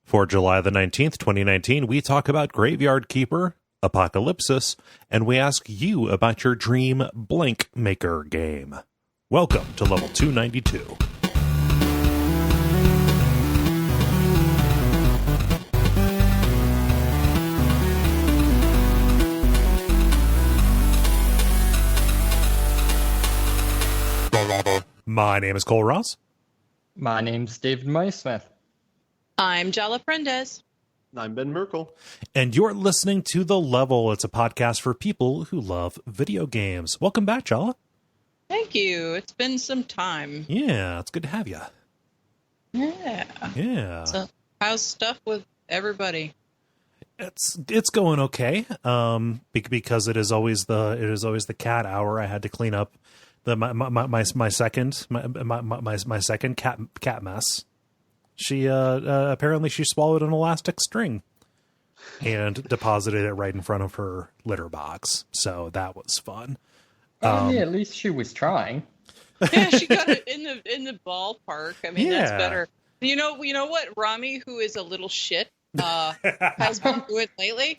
For July the 19th, 2019, we talk about Graveyard Keeper, Apocalipsis, and we ask you about your dream blank maker game. Welcome to level 292. My name is Cole Ross. My name's David Maysmith. I'm Jala Prendez. I'm Ben Merkel. And you're listening to The Level. It's a podcast for people who love video games. Welcome back, Jala. Thank you. It's been some time. Yeah, it's good to have you. Yeah. So, how's stuff with everybody? It's going okay. Because it is always the cat hour. I had to clean up my second cat mess. She apparently she swallowed an elastic string and deposited it right in front of her litter box. So that was fun. Yeah, at least she was trying. Yeah, she got it in the ballpark. I mean, That's better. You know what Rami, who is a little shit, has been doing lately?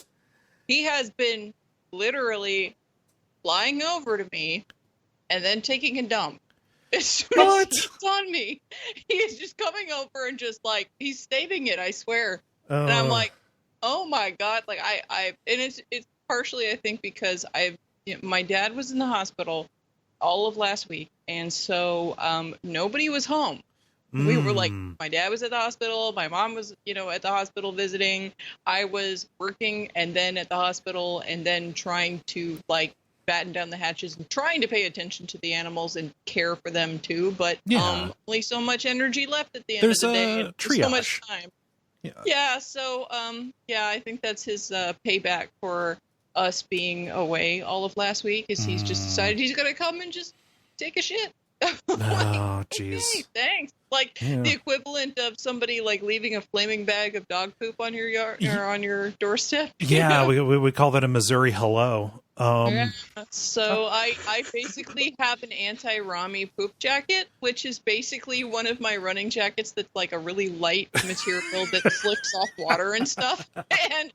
He has been literally flying over to me and then taking a dump. As soon as he's on me, he is just coming over and just like, he's staving it, I swear. And I'm like, oh my God. Like and it's partially, I think, because my dad was in the hospital all of last week. And so nobody was home. We were like, my dad was at the hospital. My mom was, at the hospital visiting. I was working and then at the hospital and then trying to batten down the hatches and trying to pay attention to the animals and care for them too, but only so much energy left at the end of the day. And triage. So much time. So I think that's his payback for us being away all of last week. Is he's just decided he's gonna come and just take a shit. Oh, jeez. Okay, thanks. The equivalent of somebody leaving a flaming bag of dog poop on your yard or on your doorstep. Yeah, we call that a Missouri hello. So I basically have an anti-Rami poop jacket, which is basically one of my running jackets that's like a really light material that slicks off water and stuff. And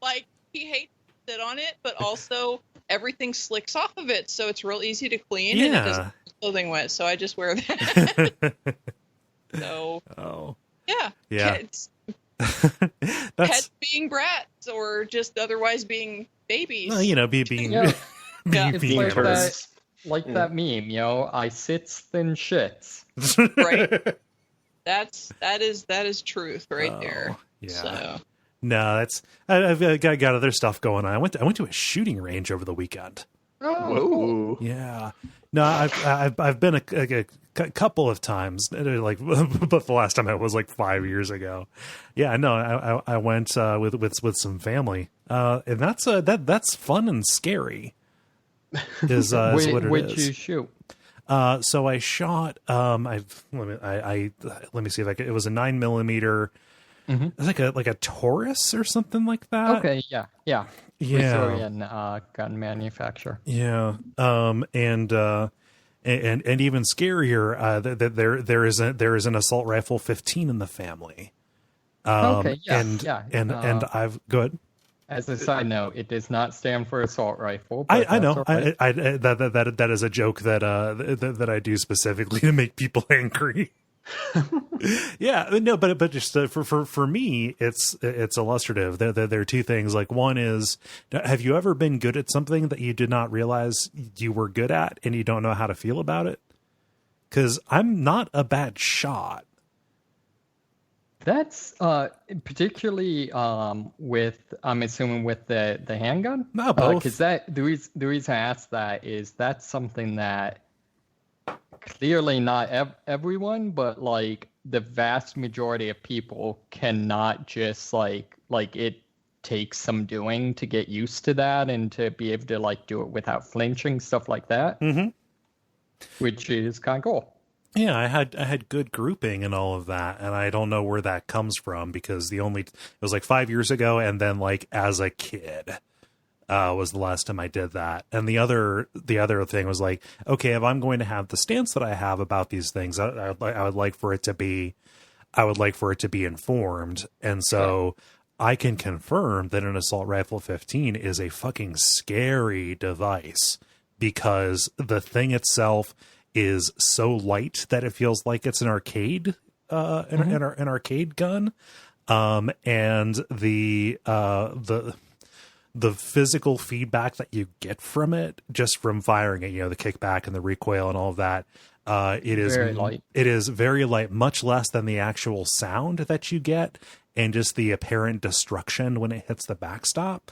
he hates to sit on it, but also everything slicks off of it, so it's real easy to clean and it doesn't get clothing wet. So I just wear that. So Kids. Pets being brats or just otherwise being babies. Well, being it's like that meme, I sits then shits. Right. That is truth right there. Yeah. So. No, I've got other stuff going on. I went to a shooting range over the weekend. Oh, yeah. No, I've been a couple of times, but the last time I was 5 years ago. Yeah, no, I went with some family, and that's fun and scary. Is what it is. What'd you shoot? So I shot. Let me see if it was a 9mm. Mm-hmm. It's like a Taurus or something like that. Okay, yeah. Brazilian gun manufacturer. Yeah. And even scarier, there is an assault rifle 15 in the family. Okay. Yeah. And I've good. As a side note, it does not stand for assault rifle. I know. Right. That is a joke that I do specifically to make people angry. Yeah, no, but just for me, it's illustrative. There are two things. One is, have you ever been good at something that you did not realize you were good at, and you don't know how to feel about it? Because I'm not a bad shot. That's particularly with, I'm assuming, with the handgun. No, both. Because the reason I asked that is that's something that clearly not everyone, but the vast majority of people cannot just it takes some doing to get used to that and to be able to do it without flinching, stuff like that. Mm-hmm. Which is kind of cool. Yeah, I had good grouping and all of that, and I don't know where that comes from because it was 5 years ago, and then as a kid was the last time I did that. And the other thing was okay, if I'm going to have the stance that I have about these things, I would like for it to be I would like for it to be informed. And so I can confirm that an assault rifle 15 is a fucking scary device, because the thing itself is so light that it feels like it's an arcade, an arcade gun. And the physical feedback that you get from it, just from firing it, the kickback and the recoil and all of that, it is very light. It is very light, much less than the actual sound that you get, and just the apparent destruction when it hits the backstop.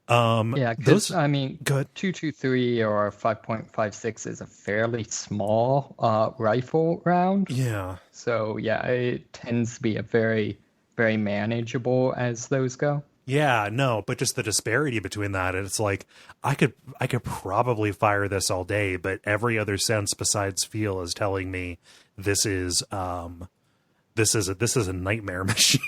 Because 223 or 5.56 is a fairly small rifle round. Yeah. So it tends to be a very, very manageable as those go. Yeah, no, but just the disparity between that, it's like I could probably fire this all day, but every other sense besides feel is telling me this is a nightmare machine.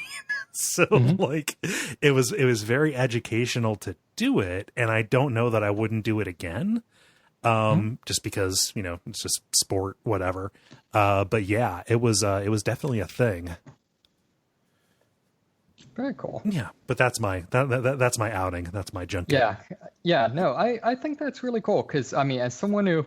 So like it was very educational to do it, and I don't know that I wouldn't do it again. Just because, it's just sport, whatever. But yeah, it was definitely a thing. Very cool. Yeah, but that's my outing. That's my junket. Yeah. No, I think that's really cool because as someone who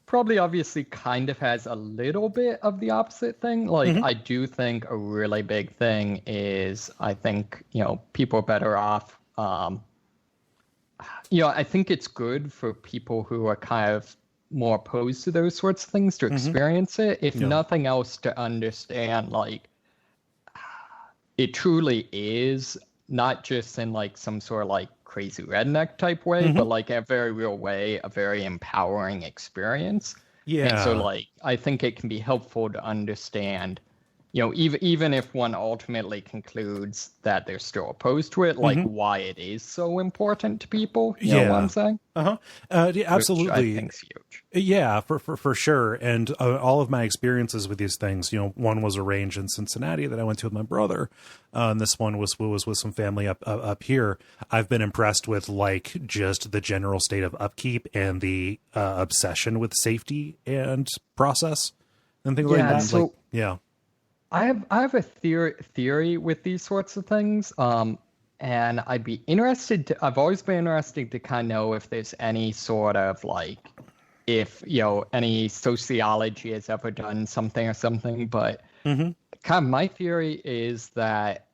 probably obviously kind of has a little bit of the opposite thing, like I do think a really big thing is I think people are better off. I think it's good for people who are kind of more opposed to those sorts of things to experience it, if nothing else, to understand like. It truly is not just in like some sort of like crazy redneck type way, but like in a very real way, a very empowering experience. Yeah. And so like, I think it can be helpful to understand, even if one ultimately concludes that they're still opposed to it, like why it is so important to people. You know what I'm saying? Yeah, absolutely. Which I think's huge. Yeah, for sure. And all of my experiences with these things, one was arranged in Cincinnati that I went to with my brother. And this one was with some family up here. I've been impressed with like just the general state of upkeep and the obsession with safety and process and things like that. So I have a theory with these sorts of things. And I've always been interested to kind of know if there's any sort of like, if, any sociology has ever done something, but kind of my theory is that,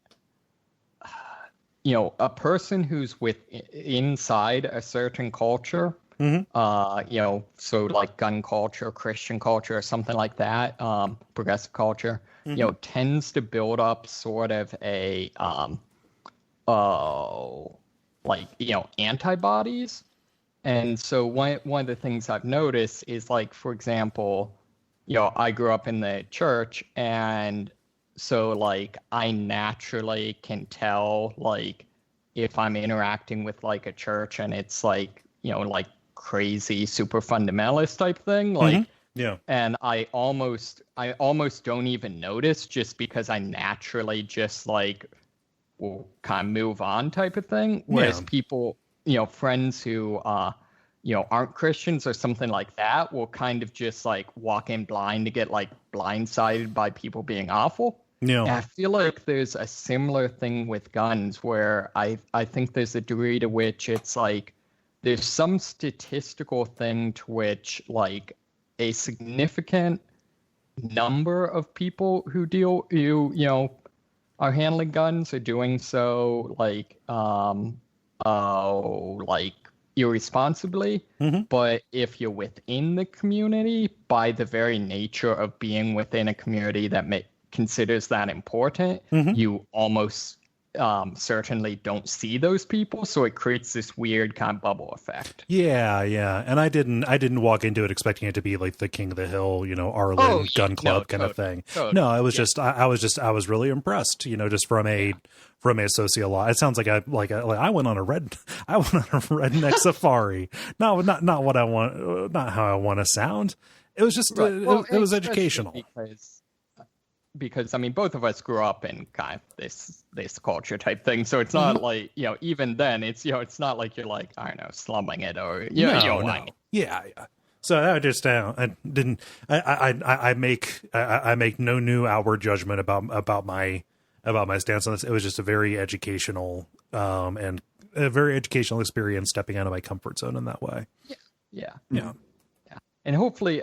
a person who's inside a certain culture, so like gun culture, Christian culture, or something like that, progressive culture, tends to build up sort of a, antibodies. And so one of the things I've noticed is like, for example, I grew up in the church, and so like I naturally can tell like if I'm interacting with like a church and it's like, like crazy super fundamentalist type thing, like and I almost don't even notice, just because I naturally just like will kind of move on type of thing. Whereas people, friends who aren't Christians or something like that will kind of just like walk in blind to get like blindsided by people being awful. Yeah. And I feel like there's a similar thing with guns where I think there's a degree to which it's like there's some statistical thing to which like a significant number of people who are handling guns are doing so like irresponsibly. But if you're within the community, by the very nature of being within a community that considers that important, you almost certainly don't see those people, so it creates this weird kind of bubble effect. Yeah. And I didn't walk into it expecting it to be like the King of the Hill, Arlen gun club kind of thing. No, it was just I was really impressed, just from a sociology. It sounds like I went on a redneck safari. Not what I want, not how I want to sound. It was just it was educational. Because both of us grew up in kind of this culture type thing, so it's not like even then it's it's not like you're like, I don't know, slumming it or no. Yeah. So I just I didn't I make no new outward judgment about my stance on this. It was just a very educational and a very educational experience stepping out of my comfort zone in that way. Yeah. Yeah. And hopefully,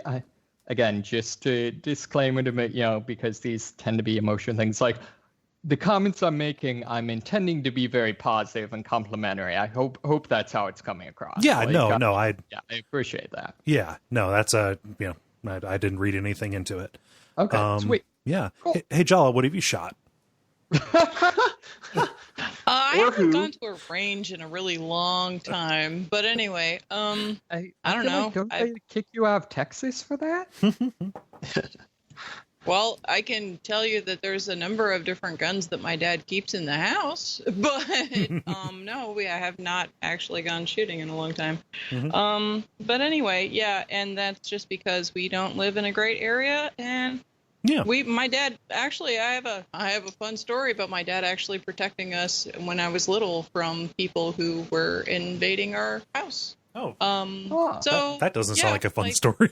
again, just a disclaimer to make, because these tend to be emotional things. Like the comments I'm making, I'm intending to be very positive and complimentary. I hope that's how it's coming across. Yeah. Like, I appreciate that. Yeah. No, that's I didn't read anything into it. Okay. Sweet. Yeah. Cool. Hey, Jala, what have you shot? I haven't gone to a range in a really long time, but anyway, I don't know. Don't they kick you out of Texas for that? Well, I can tell you that there's a number of different guns that my dad keeps in the house, but no, I have not actually gone shooting in a long time. Mm-hmm. But anyway, yeah, and that's just because we don't live in a great area, and my dad actually, I have a fun story about my dad actually protecting us when I was little from people who were invading our house. Oh, so that doesn't sound like a fun story.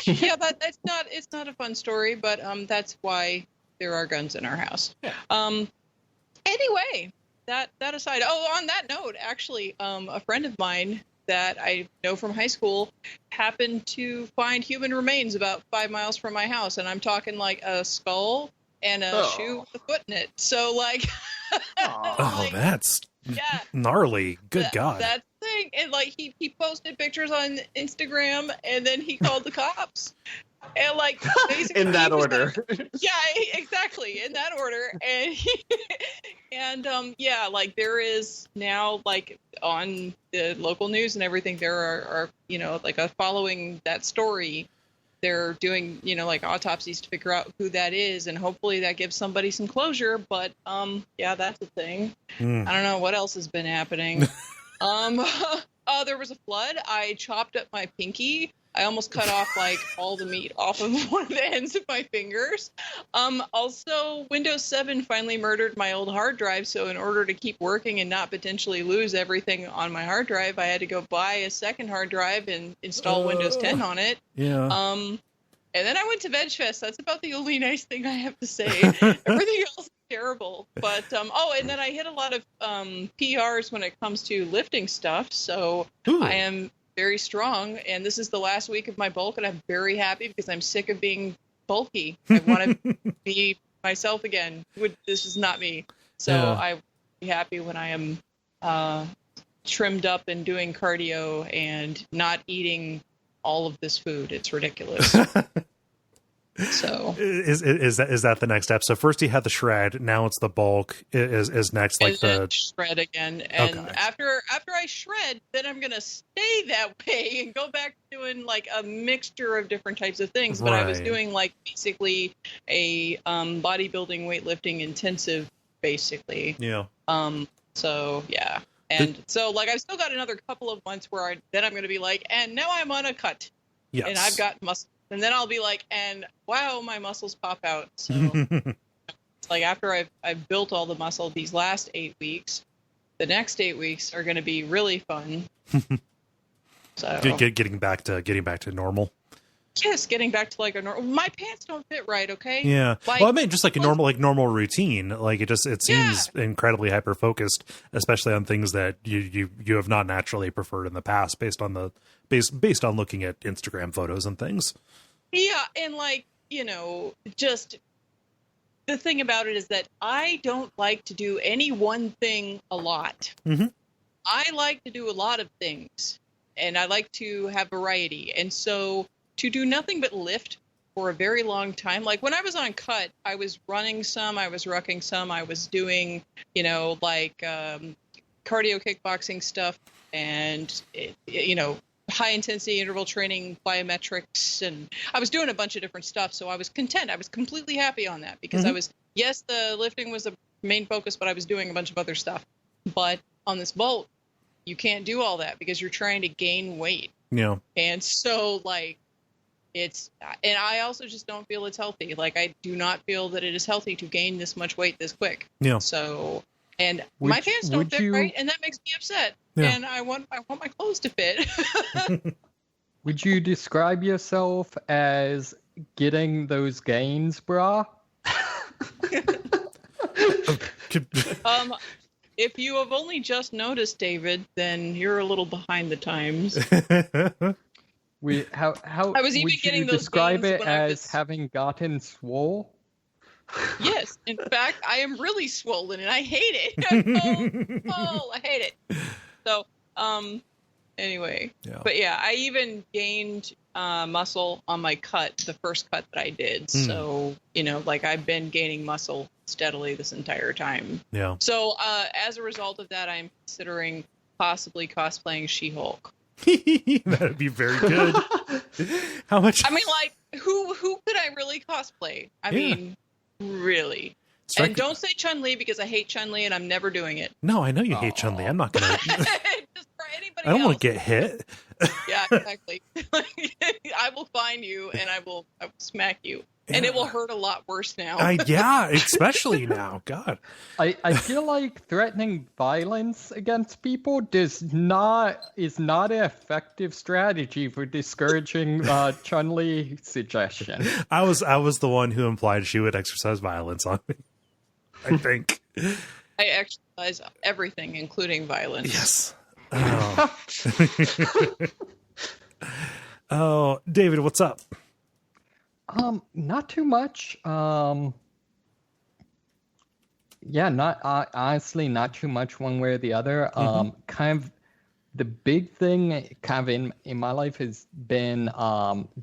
Yeah, it's not a fun story, but that's why there are guns in our house. Yeah. Anyway, that aside, on that note, actually, a friend of mine that I know from high school happened to find human remains about 5 miles from my house, and I'm talking like a skull and a shoe with a foot in it. So like, that's gnarly. Good God. That's the thing. And like he posted pictures on Instagram, and then he called the cops. And like basically in that order. Yeah, exactly, in that order. And like there is now, like on the local news and everything, there are like following that story, they're doing like autopsies to figure out who that is, and hopefully that gives somebody some closure. But that's a thing. I don't know what else has been happening. There was a flood. I chopped up my pinky. I almost cut off like all the meat off of one of the ends of my fingers. Also, Windows 7 finally murdered my old hard drive. So in order to keep working and not potentially lose everything on my hard drive, I had to go buy a second hard drive and install Windows 10 on it. Yeah. And then I went to VegFest. That's about the only nice thing I have to say. Everything else is terrible. But and then I hit a lot of PRs when it comes to lifting stuff. So I am very strong, and this is the last week of my bulk, and I'm very happy because I'm sick of being bulky. I want to be myself again. This is not me. So I'm happy when I am trimmed up and doing cardio and not eating all of this food. It's ridiculous. So is that the next step? So first you had the shred, now it's the bulk is next, like the shred again. And after I shred, then I'm gonna stay that way and go back to doing like a mixture of different types of things. But I was doing like basically a bodybuilding weightlifting intensive, basically. Yeah. So yeah. And so like I've still got another couple of months where I'm gonna be like, and now I'm on a cut. Yes. And I've got muscle. And then I'll be like, and wow, my muscles pop out. So it's like after I've built all the muscle these last 8 weeks, the next 8 weeks are going to be really fun. So getting back to normal. Yes, getting back to like a normal. My pants don't fit right. Okay. Yeah. Like, well, I mean, just like a normal routine. Like it seems incredibly hyper focused, especially on things that you have not naturally preferred in the past, based on looking at Instagram photos and things. Yeah, and like just the thing about it is that I don't like to do any one thing a lot. Mm-hmm. I like to do a lot of things, and I like to have variety, and so. To do nothing but lift for a very long time. Like when I was on cut, I was running some, I was rucking some, I was doing, like cardio kickboxing stuff and, high intensity interval training, plyometrics, and I was doing a bunch of different stuff. So I was content. I was completely happy on that because the lifting was the main focus, but I was doing a bunch of other stuff. But on this bolt, you can't do all that because you're trying to gain weight. Yeah. And so and I also just don't feel it's healthy. Like I do not feel that it is healthy to gain this much weight this quick. Yeah. So, and my pants don't fit right, and that makes me upset. Yeah. And I want my clothes to fit. Would you describe yourself as getting those gains, brah? If you have only just noticed, David, then you're a little behind the times. How I was even would getting you those describe gains it when I as was- having gotten swole? Yes, in fact, I am really swollen and I hate it. I hate it. So, anyway, Yeah. but yeah, I even gained muscle on my cut, the first cut that I did. So, like I've been gaining muscle steadily this entire time. Yeah. So, as a result of that, I'm considering possibly cosplaying She-Hulk. That'd be very good. How much? I mean, like, who could I really cosplay? I mean, really. And don't say Chun-Li because I hate Chun-Li and I'm never doing it. No, I know you hate Chun-Li. I'm not gonna. Just for anybody I don't else. want to get hit. Yeah, exactly. I will find you and I will smack you. And it will hurt a lot worse now. Yeah, especially now. God. I feel like threatening violence against people is not an effective strategy for discouraging Chun-Li suggestion. I was the one who implied she would exercise violence on me. I think. I exercise everything, including violence. Yes. Oh. Oh, David, what's up? Not too much. Yeah, honestly, not too much one way or the other. Kind of the big thing kind of in my life has been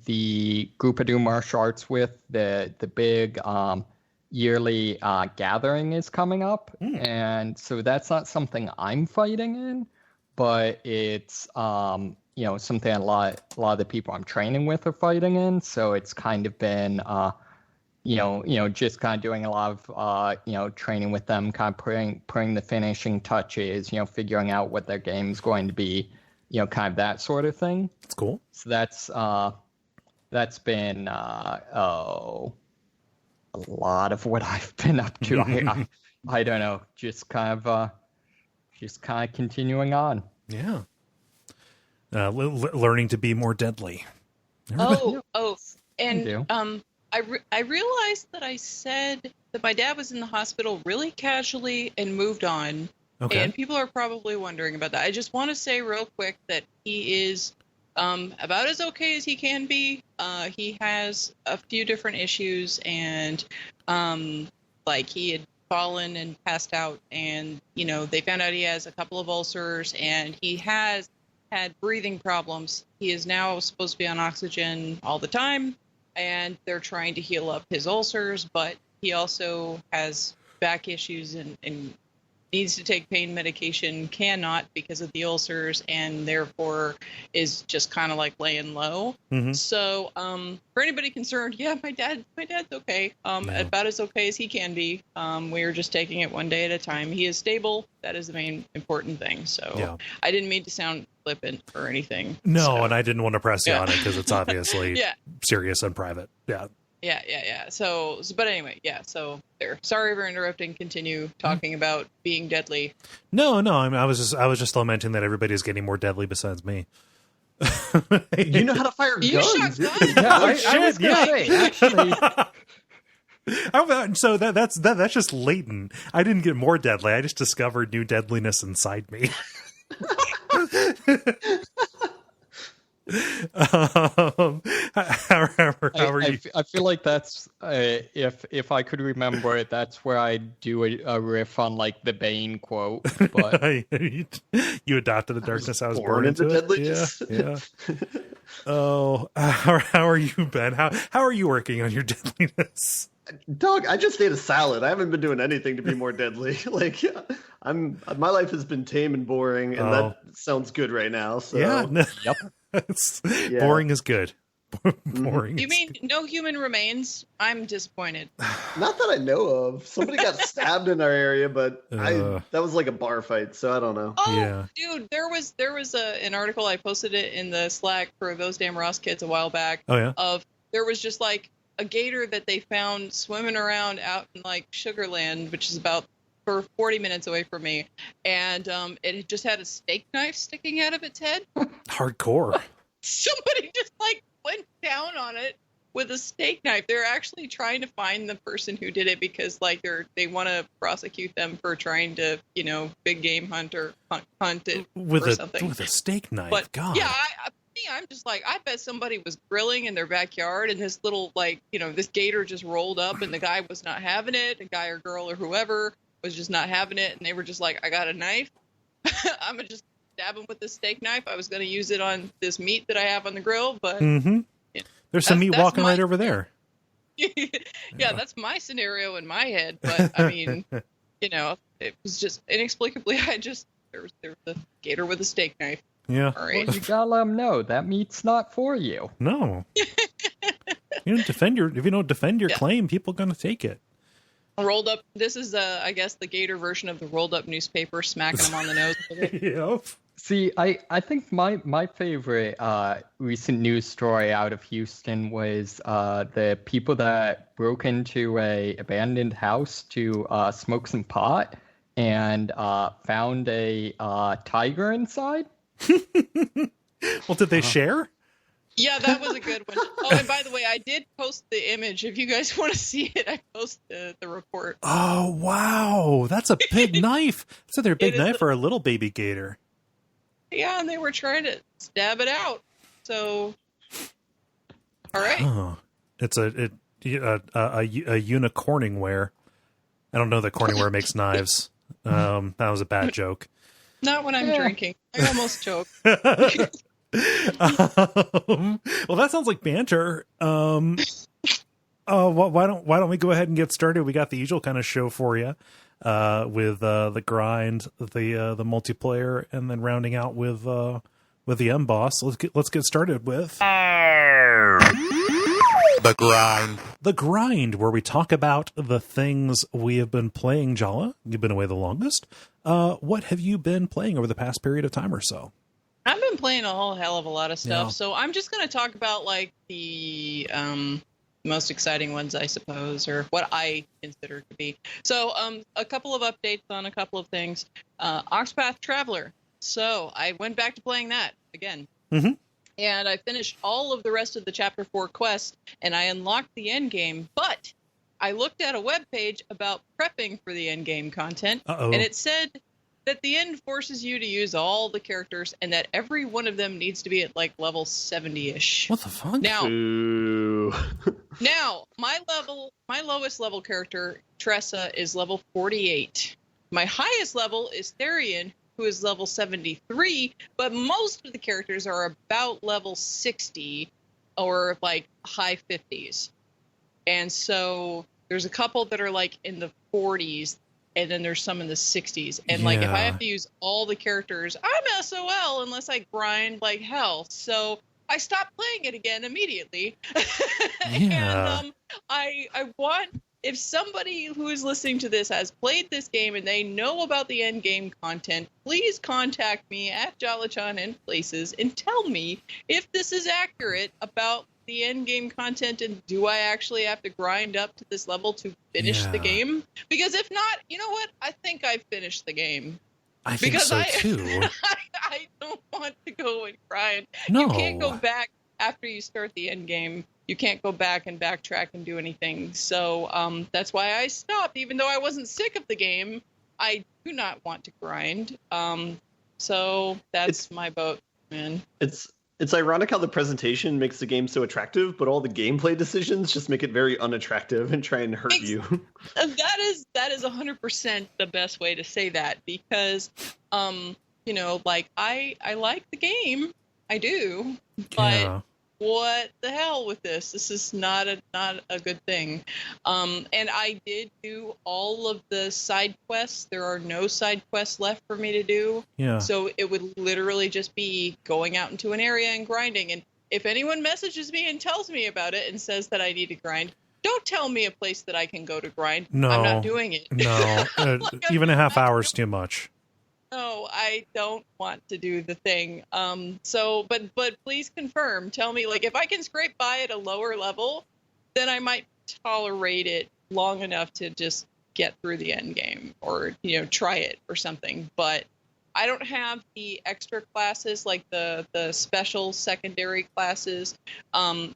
the group I do martial arts with, the big yearly gathering is coming up. And so that's not something I'm fighting in, but it's something a lot of the people I'm training with are fighting in. So it's kind of been just kind of doing a lot of training with them, kind of putting the finishing touches, figuring out what their game's going to be, kind of that sort of thing. That's cool. So that's been a lot of what I've been up to. I don't know, just kind of continuing on. Yeah. Learning to be more deadly. And I realized that I said that my dad was in the hospital really casually and moved on. Okay. And people are probably wondering about that. I just want to say real quick that he is about as okay as he can be. He has a few different issues, and like he had fallen and passed out, and they found out he has a couple of ulcers, and he has had breathing problems. He is now supposed to be on oxygen all the time, and they're trying to heal up his ulcers, but he also has back issues and needs to take pain medication, cannot because of the ulcers, and therefore is just kind of like laying low. So for anybody concerned, yeah, my dad's okay, about as okay as he can be. We're just taking it one day at a time. He is stable. That is the main important thing. So I didn't mean to sound flippant or anything. No, so. and I didn't want to press you on it because it's obviously serious and private. Yeah. Yeah. So, but anyway, so there. Sorry for interrupting. Continue talking about being deadly. No. I was just lamenting that everybody's getting more deadly besides me. You know how to fire You guns. shot guns. Yeah, I was gonna say, actually. So that's just latent. I didn't get more deadly. I just discovered new deadliness inside me. How are you? I feel like that's if I could remember it, that's where I do a riff on like the Bane quote. But You adopted the darkness. I was born born into it. deadliness. Yeah. Oh, how are you, Ben? How are you working on your deadliness? Dog, I just ate a salad. I haven't been doing anything to be more deadly. Like, my life has been tame and boring, and that sounds good right now. So Yep. Boring is good. Boring. You mean no human remains? I'm disappointed. Not that I know of. Somebody got stabbed in our area, but that was like a bar fight, so I don't know. Oh, Yeah. dude, there was an article, I posted it in the Slack for those damn Ross kids a while back. Oh yeah. There was just like a gator that they found swimming around out in like Sugarland, which is about 40 minutes away from me, and it just had a steak knife sticking out of its head. Hardcore. somebody just like went down on it with a steak knife. They're actually trying to find the person who did it because like they want to prosecute them for trying to, big game hunt or hunt it or something. With a steak knife. But God. yeah, I'm just like, I bet somebody was grilling in their backyard and this little this gator just rolled up and the guy was not having it. The guy or girl or whoever was just not having it. And they were just like, I got a knife. I'm going to just stab him with this steak knife. I was going to use it on this meat that I have on the grill, but there's some meat walking right over there. Yeah, that's my scenario in my head. But I mean, it was just inexplicably, there was a gator with a steak knife. Yeah. All right. Well, you gotta let them know that meat's not for you. No. If you don't defend your claim, people are gonna take it. Rolled up. This is, I guess, the gator version of the rolled up newspaper, smacking them on the nose with it. Yep. See, I think my favorite recent news story out of Houston was the people that broke into a abandoned house to smoke some pot and found a tiger inside. Well, did they share? Yeah, that was a good one. Oh, and by the way, I did post the image. If you guys want to see it, I posted the report. Oh, wow. That's a big knife. That's either a big knife or a little baby gator. Yeah, and they were trying to stab it out. So, all right. Oh, it's a unicorningware. I don't know that Corningware makes knives. That was a bad joke. Not when I'm drinking. I almost choked. Well, that sounds like banter. Why don't we go ahead and get started? We got the usual kind of show for you, with the grind, the multiplayer, and then rounding out with the M boss. Let's get started with the grind. The grind, where we talk about the things we have been playing. Jala, you've been away the longest. What have you been playing over the past period of time or so? I've been playing a whole hell of a lot of stuff, Yeah. so I'm just going to talk about like the most exciting ones, I suppose, or what I consider to be. So a couple of updates on a couple of things. Octopath Traveler. So I went back to playing that again. Mm-hmm. And I finished all of the rest of the Chapter 4 quests, and I unlocked the end game, but I looked at a webpage about prepping for the end game content, and it said that the end forces you to use all the characters and that every one of them needs to be at like level 70-ish. What the fuck? Now, Ooh. now my lowest level character, Tressa, is level 48. My highest level is Therian, who is level 73, but most of the characters are about level 60 or like high 50s. And so there's a couple that are like in the 40s, and then there's some in the 60s. And like if I have to use all the characters, I'm SOL unless I grind like hell. So I stopped playing it again immediately. Yeah. And I want, if somebody who is listening to this has played this game and they know about the end game content, please contact me at Jalachan and places and tell me if this is accurate about the end game content, and do I actually have to grind up to this level to finish the game? Because if not, you know what? I think I've finished the game. I think so too. I don't want to go and grind. No. You can't go back after you start the end game. You can't go back and backtrack and do anything. So that's why I stopped. Even though I wasn't sick of the game, I do not want to grind. So that's my boat, man. It's ironic how the presentation makes the game so attractive, but all the gameplay decisions just make it very unattractive and try and hurt you. That is 100% the best way to say that, because like I like the game, I do, but what the hell with this? This is not a good thing. And I did do all of the side quests. There are no side quests left for me to do. Yeah. So it would literally just be going out into an area and grinding. And if anyone messages me and tells me about it and says that I need to grind, don't tell me a place that I can go to grind. No. I'm not doing it. No. Even a half hour is too much. No, I don't want to do the thing. But please confirm. Tell me, like, if I can scrape by at a lower level, then I might tolerate it long enough to just get through the end game or, try it or something. But I don't have the extra classes, like the special secondary classes,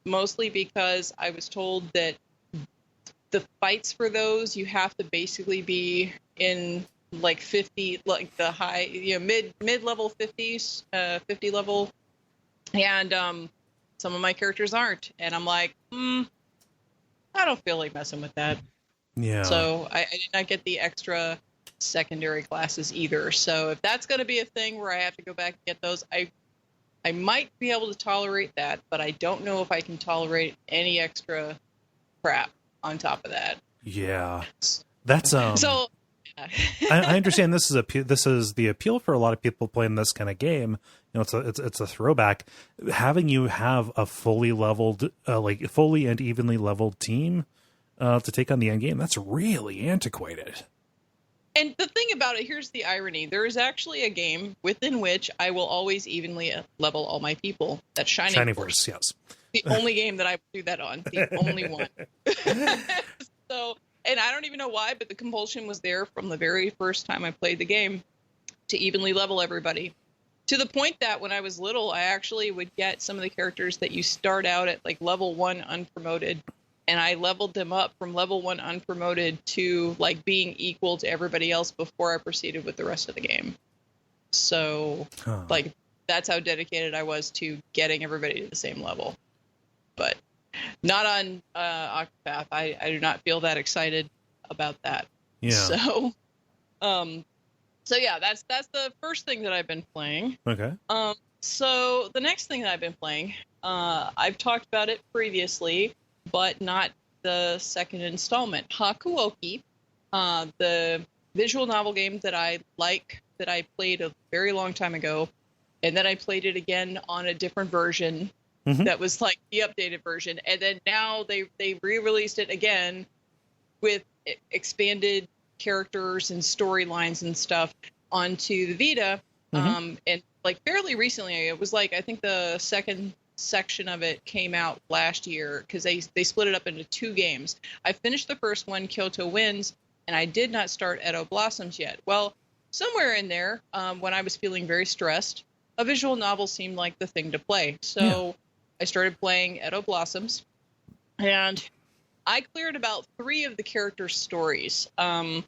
mostly because I was told that the fights for those, you have to basically be in like 50, like the high, mid-level 50s, 50 level. And some of my characters aren't. And I'm like, I don't feel like messing with that. Yeah. So I did not get the extra secondary classes either. So if that's going to be a thing where I have to go back and get those, I might be able to tolerate that, but I don't know if I can tolerate any extra crap on top of that. Yeah. That's so I understand this is the appeal for a lot of people playing this kind of game. It's a throwback. Having you have a fully leveled, fully and evenly leveled team to take on the end game, that's really antiquated. And the thing about it, here's the irony. There is actually a game within which I will always evenly level all my people. That's Shining Force. Yes. The only game that I would do that on. The only one. So, and I don't even know why, but the compulsion was there from the very first time I played the game to evenly level everybody. To the point that when I was little, I actually would get some of the characters that you start out at like level 1 unpromoted, and I leveled them up from level 1 unpromoted to like being equal to everybody else before I proceeded with the rest of the game. So like that's how dedicated I was to getting everybody to the same level. But not on Octopath. I do not feel that excited about that. Yeah. So yeah, that's the first thing that I've been playing. Okay. So the next thing that I've been playing, I've talked about it previously, but not the second installment. Hakuoki, the visual novel game that I like, that I played a very long time ago, and then I played it again on a different version. Mm-hmm. That was like the updated version, and then now they re-released it again with expanded characters and storylines and stuff onto the Vita. Mm-hmm. And like fairly recently, it was like I think the second section of it came out last year because they split it up into 2 games. I finished the first one, Kyoto Winds, and I did not start Edo Blossoms yet. Well, somewhere in there, when I was feeling very stressed, a visual novel seemed like the thing to play. So. Yeah. I started playing Edo Blossoms, and I cleared about 3 of the characters' stories. 1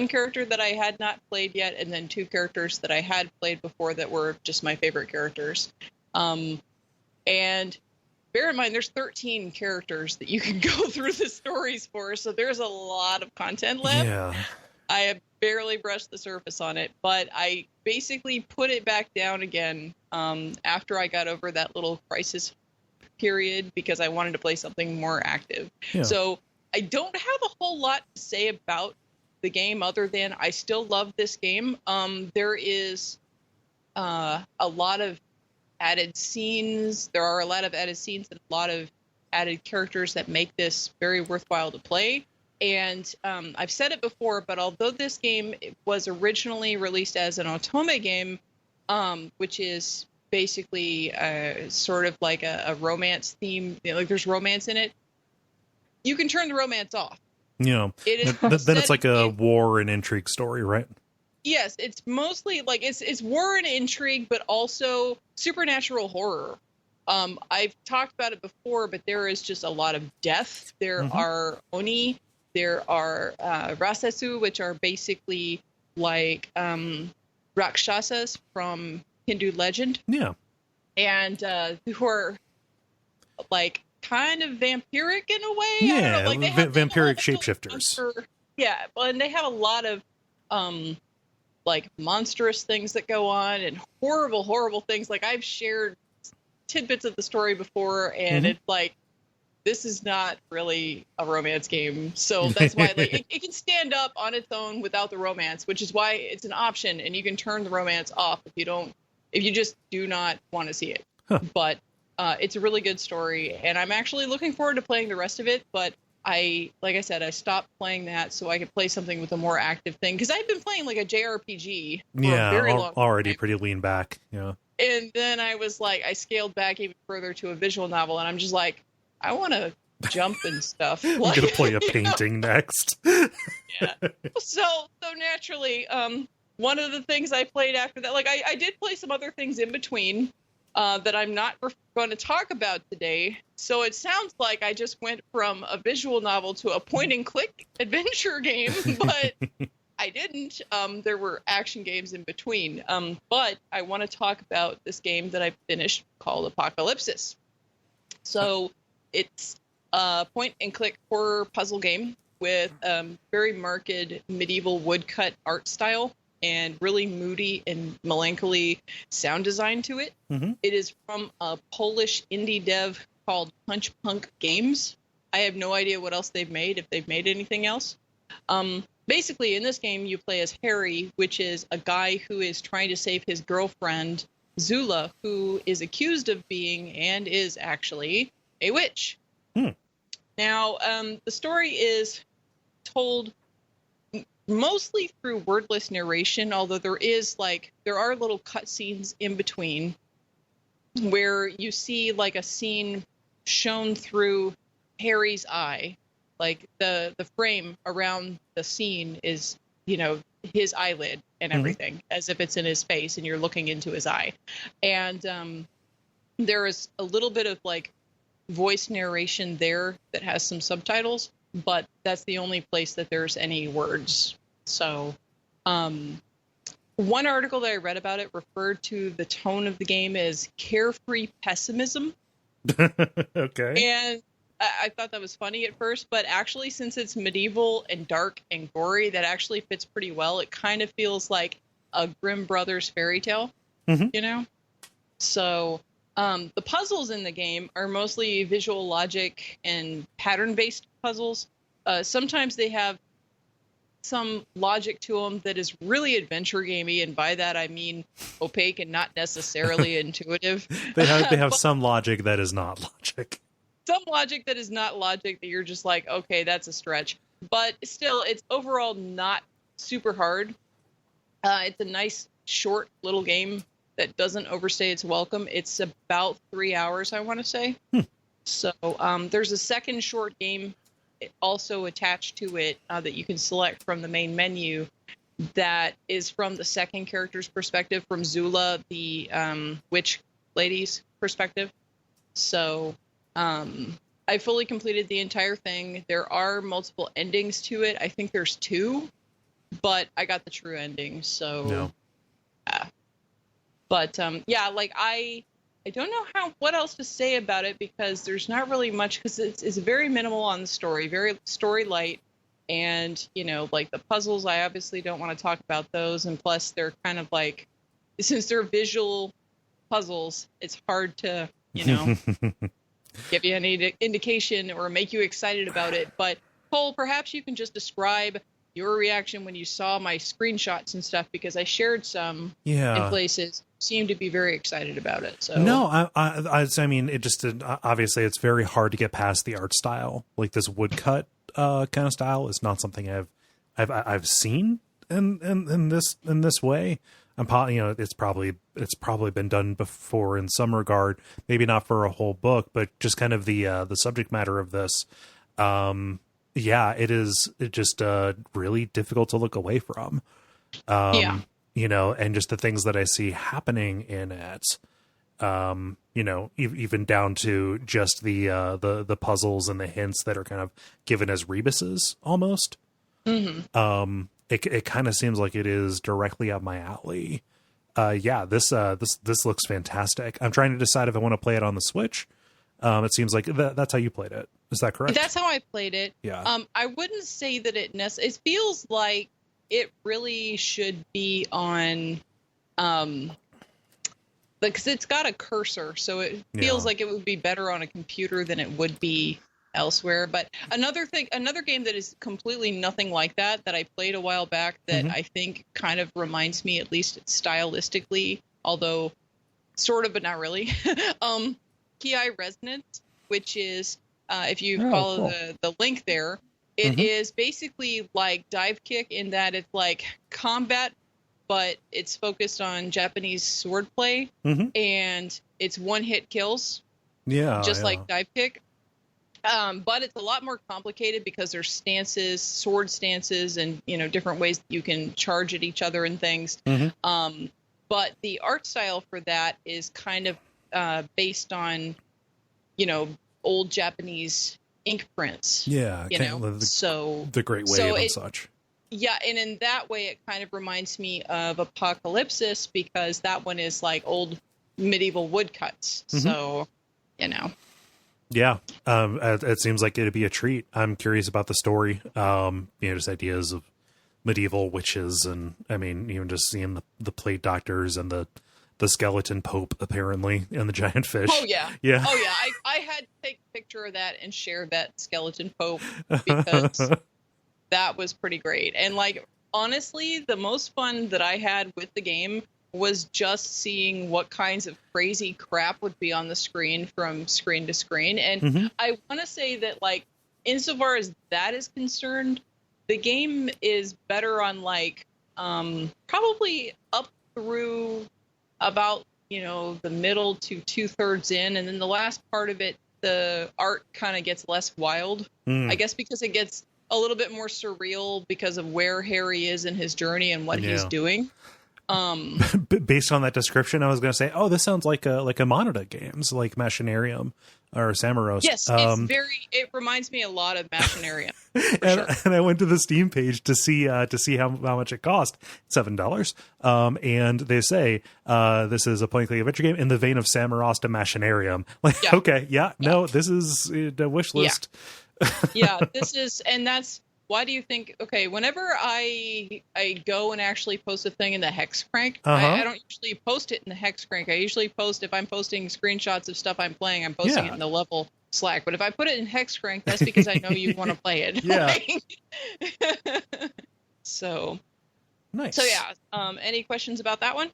character that I had not played yet, and then 2 characters that I had played before that were just my favorite characters. And bear in mind, there's 13 characters that you can go through the stories for, so there's a lot of content left. Yeah. I have barely brushed the surface on it, but I basically put it back down again after I got over that little crisis period because I wanted to play something more active. Yeah. So I don't have a whole lot to say about the game other than I still love this game. There is a lot of added scenes. There are a lot of added scenes and a lot of added characters that make this very worthwhile to play. And I've said it before, but although this game was originally released as an otome game, which is basically sort of like a romance theme, like there's romance in it, you can turn the romance off. Yeah. Then it's like a war and intrigue story, right? Yes, it's mostly like it's war and intrigue, but also supernatural horror. I've talked about it before, but there is just a lot of death. There are oni. There are rasesu, which are basically like rakshasas from Hindu legend. Yeah. And who are like kind of vampiric in a way. Yeah, I don't know. Like they have vampiric shapeshifters. Yeah, and they have a lot of like monstrous things that go on and horrible, horrible things. Like I've shared tidbits of the story before, and it's like, this is not really a romance game. So that's why like it can stand up on its own without the romance, which is why it's an option, and you can turn the romance off if you just do not want to see it. Huh. But it's a really good story, and I'm actually looking forward to playing the rest of it, but like I said, I stopped playing that so I could play something with a more active thing, because I've been playing like a JRPG for a very long already time. Pretty lean back. Yeah. And then I was like, I scaled back even further to a visual novel, and I'm just like, I want to jump and stuff. Like, I'm gonna play a painting next. Yeah. So naturally, one of the things I played after that, like I did play some other things in between that I'm not going to talk about today. So it sounds like I just went from a visual novel to a point and click adventure game, but I didn't. There were action games in between. But I want to talk about this game that I finished called Apocalipsis. So it's a point and click horror puzzle game with very marked medieval woodcut art style and really moody and melancholy sound design to it. Mm-hmm. It is from a Polish indie dev called Punch Punk Games. I have no idea what else they've made, if they've made anything else. Basically, in this game, you play as Harry, which is a guy who is trying to save his girlfriend, Zula, who is accused of being, and is actually, a witch. Now, the story is told mostly through wordless narration, although there are little cutscenes in between where you see like a scene shown through Harry's eye. Like the frame around the scene is, his eyelid and everything, as if it's in his face and you're looking into his eye. And there is a little bit of like voice narration there that has some subtitles, but that's the only place that there's any words. So one article that I read about it referred to the tone of the game as carefree pessimism. Okay. And I thought that was funny at first, but actually, since it's medieval and dark and gory, that actually fits pretty well. It kind of feels like a Grimm Brothers fairy tale, So the puzzles in the game are mostly visual logic and pattern-based puzzles. Sometimes they have some logic to them that is really adventure gamey, and by that I mean opaque and not necessarily intuitive. They have some logic that is not logic. Some logic that is not logic that you're just like, okay, that's a stretch. But still, it's overall not super hard. It's a nice, short little game that doesn't overstay its welcome. It's about 3 hours, I want to say. So there's a second short game also attached to it that you can select from the main menu that is from the second character's perspective, from Zula, the witch lady's perspective. So I fully completed the entire thing. There are multiple endings to it. I think there's 2, but I got the true ending. So, no. But like I don't know what else to say about it, because there's not really much, because it's very minimal on the story, very story light. And, like the puzzles, I obviously don't want to talk about those. And plus they're kind of like, since they're visual puzzles, it's hard to, give you any indication or make you excited about it. But Cole, perhaps you can just describe your reaction when you saw my screenshots and stuff, because I shared some in places. Seemed to be very excited about it. So no, I mean, it just obviously it's very hard to get past the art style. Like this woodcut kind of style is not something I've seen in this way. It's probably been done before in some regard, maybe not for a whole book, but just kind of the subject matter of this. It's just really difficult to look away from. And just the things that I see happening in it, even down to just the puzzles and the hints that are kind of given as rebuses almost. Mm-hmm. It kind of seems like it is directly up my alley. This looks fantastic. I'm trying to decide if I want to play it on the Switch. It seems like that's how you played it. Is that correct? That's how I played it. Yeah. I wouldn't say that it feels like it really should be on, because it's got a cursor, so it feels like it would be better on a computer than it would be elsewhere. But another game that is completely nothing like that I played a while back that I think kind of reminds me, at least stylistically, although sort of but not really, Ki Resonance, which is if you follow the link there, it is basically like Dive Kick in that it's like combat, but it's focused on Japanese swordplay, and it's one-hit kills. Yeah, just like Dive Kick. But it's a lot more complicated because there's stances, sword stances, and different ways that you can charge at each other and things. But the art style for that is kind of based on old Japanese ink prints. Yeah, the Great Wave and such. Yeah, and in that way, it kind of reminds me of Apocalipsis because that one is like old medieval woodcuts. So, Yeah, it seems like it'd be a treat. I'm curious about the story. Just ideas of medieval witches, and I mean, even just seeing the plague doctors and the skeleton pope apparently and the giant fish. Oh yeah. I had to take a picture of that and share that skeleton pope because that was pretty great. And like honestly, the most fun that I had with the game was just seeing what kinds of crazy crap would be on the screen from screen to screen. And I want to say that, like, insofar as that is concerned, the game is better on like probably up through about the middle to 2/3 in, and then the last part of it, the art kind of gets less wild. I guess because it gets a little bit more surreal because of where Harry is in his journey and what he's doing. Based on that description, I was going to say, oh, this sounds like a Monada games, like Machinarium or Samaros. Yes, it reminds me a lot of Machinarium. And I went to the Steam page to see how much it cost. $7. And they say this is a point and click adventure game in the vein of Samaros to Machinarium. Like, okay, no, this is a wish list. This is, and that's. Why do you think? Okay, whenever I go and actually post a thing in the Hexcrank, I don't usually post it in the Hexcrank. I usually post, if I'm posting screenshots of stuff I'm playing, I'm posting it in the level Slack. But if I put it in Hexcrank, that's because I know you want to play it. So nice. So any questions about that one?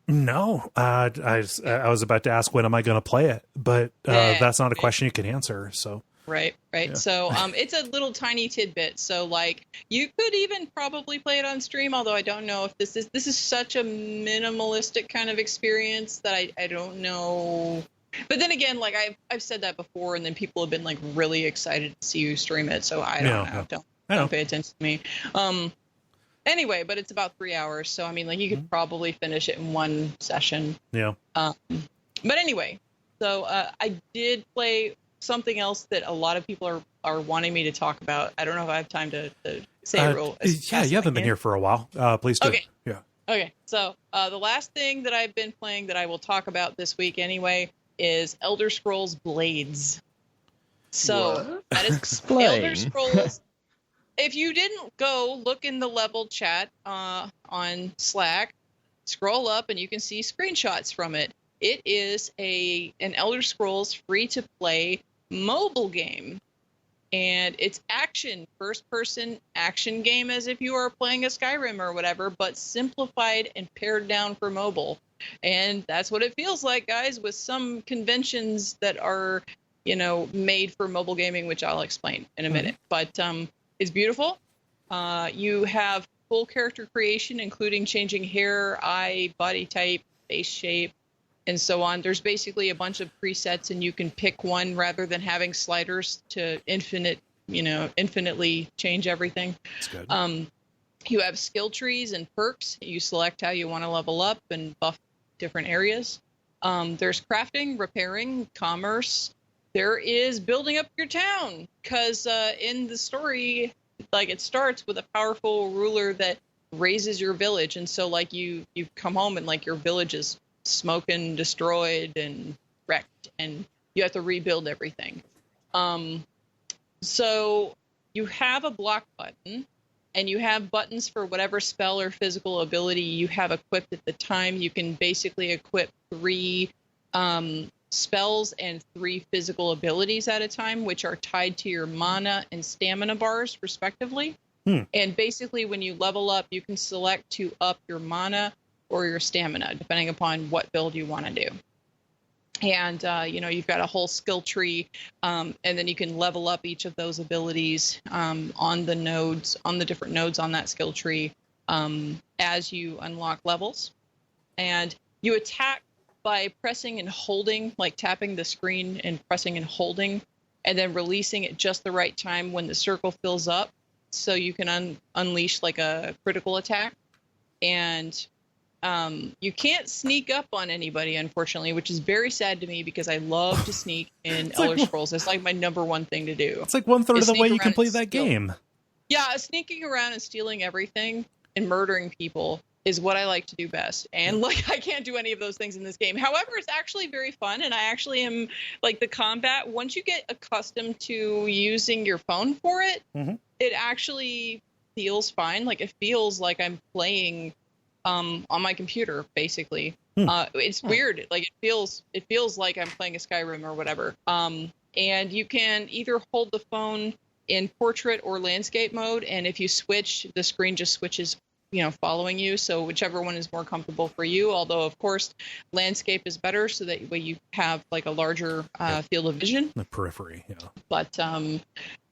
No, I was about to ask when am I going to play it, but that's not a question you can answer. So. Right. Yeah. So it's a little tiny tidbit. So like you could even probably play it on stream, although I don't know if this is such a minimalistic kind of experience that I don't know. But then again, like I've said that before, and then people have been like really excited to see you stream it. So I don't know. Don't pay attention to me. Anyway, but it's about 3 hours, so I mean, like you could probably finish it in one session. Yeah. But anyway, so I did play something else that a lot of people are wanting me to talk about. I don't know if I have time to say it real. You haven't been here for a while. Please do. Okay. Yeah. Okay. So the last thing that I've been playing that I will talk about this week anyway is Elder Scrolls Blades. So that is Elder Scrolls. If you didn't go look in the level chat on Slack, scroll up and you can see screenshots from it. It is an Elder Scrolls free-to-play mobile game, and it's first-person action game as if you are playing a Skyrim or whatever, but simplified and pared down for mobile. And that's what it feels like, guys, with some conventions that are, made for mobile gaming, which I'll explain in a minute. But it's beautiful. You have full character creation, including changing hair, eye, body type, face shape, and so on. There's basically a bunch of presets, and you can pick one rather than having sliders to infinitely change everything. That's good. You have skill trees and perks. You select how you want to level up and buff different areas. There's crafting, repairing, commerce. There is building up your town, because in the story, like, it starts with a powerful ruler that raises your village, and so like you come home and like your village is smoking, destroyed, and wrecked, and you have to rebuild everything. So you have a block button, and you have buttons for whatever spell or physical ability you have equipped at the time. You can basically equip 3 spells and 3 physical abilities at a time, which are tied to your mana and stamina bars, respectively. And basically, when you level up, you can select to up your mana or your stamina, depending upon what build you want to do. And, you've got a whole skill tree, and then you can level up each of those abilities on the different nodes on that skill tree as you unlock levels. And you attack by pressing and holding, like tapping the screen and pressing and holding, and then releasing it just the right time when the circle fills up, so you can unleash like a critical attack. And you can't sneak up on anybody, unfortunately, which is very sad to me because I love to sneak in Elder Scrolls. It's like my number one thing to do. It's like 1/3 of the way you can play that game. Yeah, sneaking around and stealing everything and murdering people is what I like to do best. And like, I can't do any of those things in this game. However, it's actually very fun. And I actually am like the combat. Once you get accustomed to using your phone for it, it actually feels fine. Like it feels like I'm playing on my computer, basically. It's weird. Like it feels like I'm playing a Skyrim or whatever. And you can either hold the phone in portrait or landscape mode. And if you switch, the screen just switches, following you. So whichever one is more comfortable for you. Although, of course, landscape is better so that way you have like a larger field of vision. The periphery, But,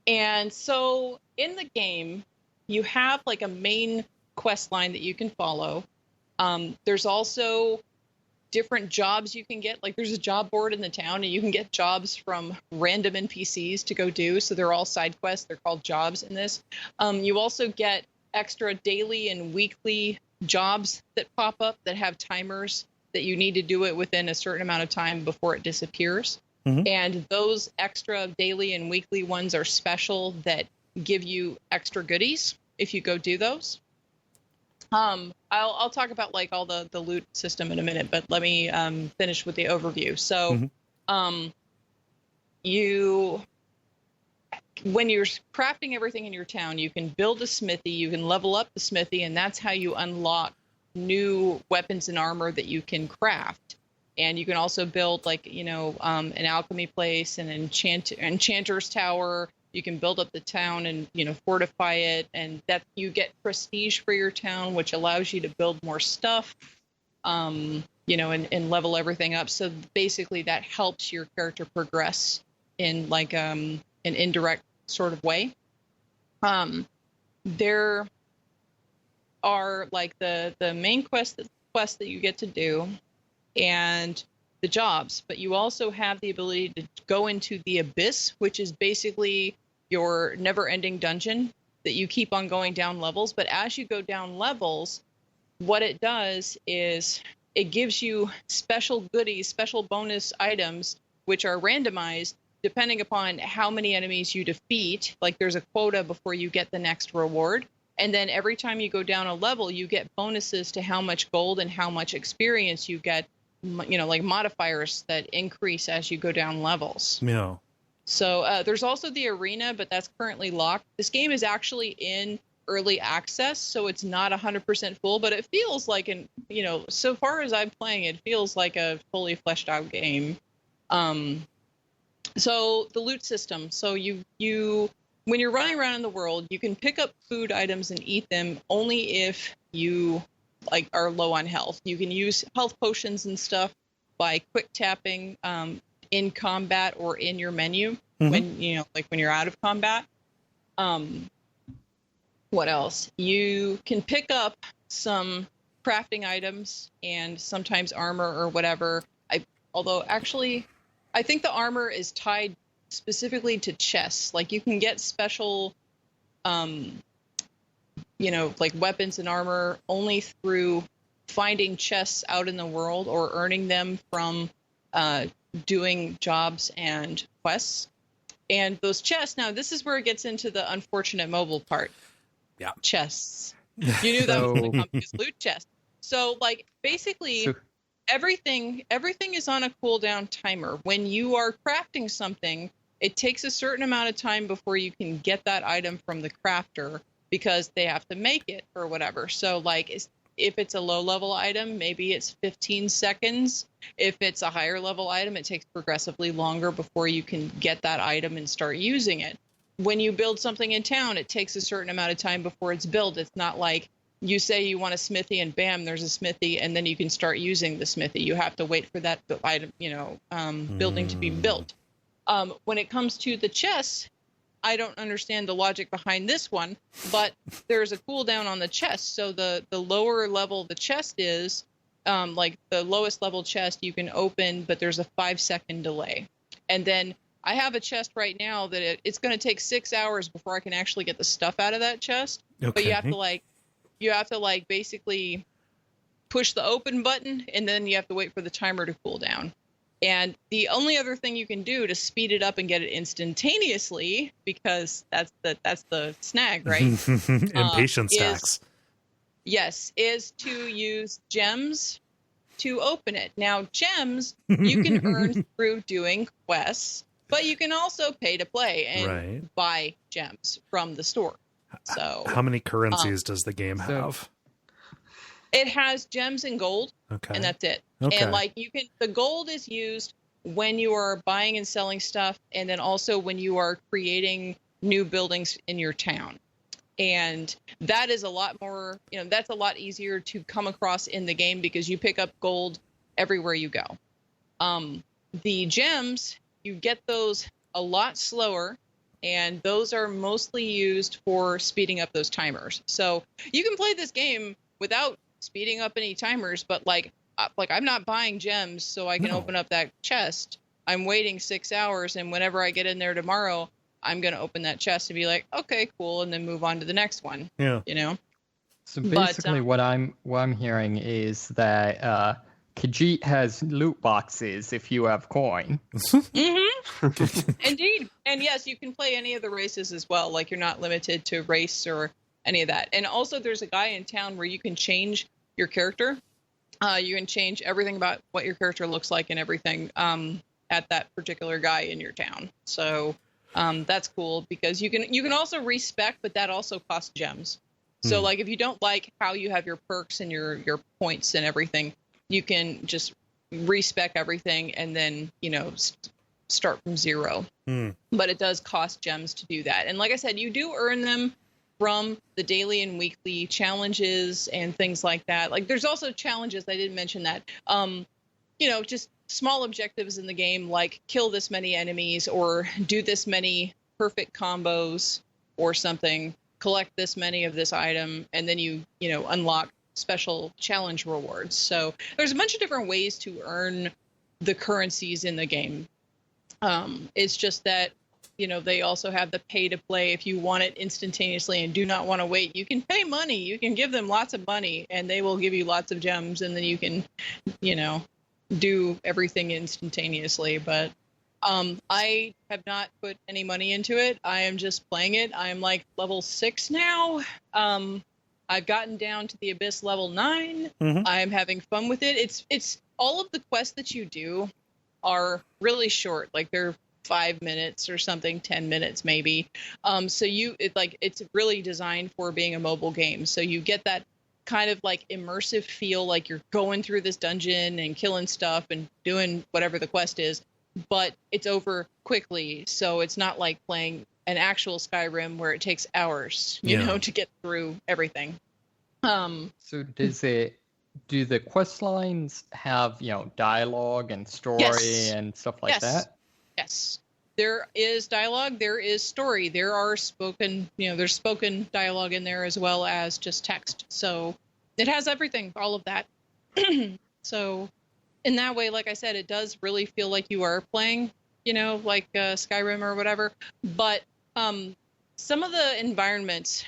and so in the game, you have like a main quest line that you can follow. There's also different jobs you can get. Like there's a job board in the town and you can get jobs from random NPCs to go do. So they're all side quests. They're called jobs in this. You also get extra daily and weekly jobs that pop up that have timers that you need to do it within a certain amount of time before it disappears. And those extra daily and weekly ones are special that give you extra goodies if you go do those. I'll talk about like all the loot system in a minute, but let me finish with the overview. So when you're crafting everything in your town, you can build a smithy, you can level up the smithy, and that's how you unlock new weapons and armor that you can craft. And you can also build like, an alchemy place, an enchanter's tower. You can build up the town and, fortify it. And that you get prestige for your town, which allows you to build more stuff, and level everything up. So basically that helps your character progress in like an indirect sort of way. There are like the main quest that you get to do and the jobs, but you also have the ability to go into the abyss, which is basically your never-ending dungeon that you keep on going down levels. But as you go down levels, what it does is it gives you special goodies, special bonus items, which are randomized depending upon how many enemies you defeat. Like there's a quota before you get the next reward. And then every time you go down a level, you get bonuses to how much gold and how much experience you get, like modifiers that increase as you go down levels. Yeah. So there's also the arena, but that's currently locked. This game is actually in early access, so it's not 100% full, but it feels like so far as I'm playing, it feels like a fully fleshed out game. So the loot system. So you when you're running around in the world, you can pick up food items and eat them only if you like are low on health. You can use health potions and stuff by quick tapping in combat or in your menu when when you're out of combat. What else? You can pick up some crafting items and sometimes armor or whatever. I think the armor is tied specifically to chests. Like you can get special, like weapons and armor only through finding chests out in the world or earning them from doing jobs and quests. And those chests, now this is where it gets into the unfortunate mobile part. Yeah. Chests. You knew that was going to come because loot chests. So like basically everything is on a cooldown timer. When you are crafting something, it takes a certain amount of time before you can get that item from the crafter because they have to make it or whatever. So like if it's a low level item, maybe it's 15 seconds. If it's a higher level item, it takes progressively longer before you can get that item and start using it. When you build something in town, it takes a certain amount of time before it's built. It's not like you say you want a smithy and bam, there's a smithy and then you can start using the smithy. You have to wait for that item, building to be built. When it comes to the chests, I don't understand the logic behind this one, but there's a cooldown on the chest. So the lower level the chest is, like the lowest level chest you can open, but there's a 5-second delay. And then I have a chest right now that it's going to take 6 hours before I can actually get the stuff out of that chest. Okay. But you have to like basically push the open button, and then you have to wait for the timer to cool down. And the only other thing you can do to speed it up and get it instantaneously, because that's the snag, right? Impatience tax. Yes, is to use gems to open it. Now, gems you can earn through doing quests, but you can also pay to play and buy gems from the store. So, how many currencies does the game have? It has gems and gold, and that's it. Okay. And like the gold is used when you are buying and selling stuff, and then also when you are creating new buildings in your town. And that is a lot more, that's a lot easier to come across in the game because you pick up gold everywhere you go. The gems, you get those a lot slower, and those are mostly used for speeding up those timers. So you can play this game without speeding up any timers, but like I'm not buying gems so I can open up that chest. I'm waiting 6 hours, and whenever I get in there tomorrow, I'm going to open that chest and be like, okay, cool, and then move on to the next one. Yeah. So basically what I'm hearing is that Khajiit has loot boxes if you have coin. Indeed. And yes, you can play any of the races as well. Like, you're not limited to race or any of that. And also there's a guy in town where you can change your character. You can change everything about what your character looks like and everything at that particular guy in your town. So that's cool because you can also respec, but that also costs gems. So like if you don't like how you have your perks and your points and everything, you can just respec everything and then, start from zero. But it does cost gems to do that. And like I said, you do earn them from the daily and weekly challenges and things like that. Like there's also challenges, I didn't mention that, just small objectives in the game, like kill this many enemies or do this many perfect combos or something, collect this many of this item, and then you unlock special challenge rewards. So there's a bunch of different ways to earn the currencies in the game. It's just that they also have the pay to play. If you want it instantaneously and do not want to wait, you can pay money. You can give them lots of money and they will give you lots of gems, and then you can, do everything instantaneously. But I have not put any money into it. I am just playing it. I'm like level 6 now. I've gotten down to the Abyss level 9. I'm having fun with it. It's all of the quests that you do are really short. Like they're 5 minutes or something, 10 minutes maybe. So it's really designed for being a mobile game. So you get that kind of like immersive feel, like you're going through this dungeon and killing stuff and doing whatever the quest is, but it's over quickly. So it's not like playing an actual Skyrim where it takes hours, to get through everything. So do the quest lines have, dialogue and story and stuff like that? Yes. There is dialogue, there is story, there are spoken, there's spoken dialogue in there as well as just text. So it has everything, all of that. So in that way, like I said, it does really feel like you are playing, like Skyrim or whatever. But some of the environments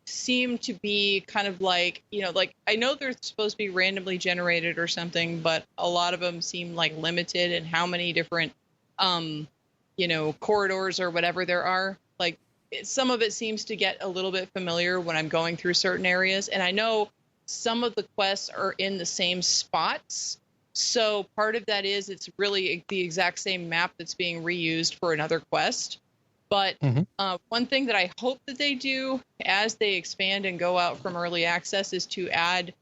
seem to be kind of like, like I know they're supposed to be randomly generated or something, but a lot of them seem like limited in how many different corridors or whatever there are. Like some of it seems to get a little bit familiar when I'm going through certain areas. And I know some of the quests are in the same spots. So part of that is it's really the exact same map that's being reused for another quest. But one thing that I hope that they do as they expand and go out from early access is to add,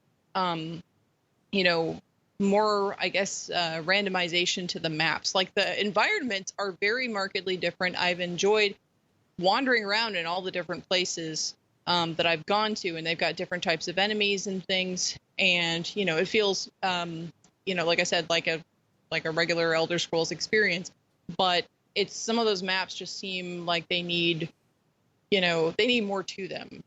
more, I guess, randomization to the maps. Like the environments are very markedly different. I've enjoyed wandering around in all the different places that I've gone to, and they've got different types of enemies and things. And, it feels, like I said, like a regular Elder Scrolls experience. But some of those maps just seem like they need more to them.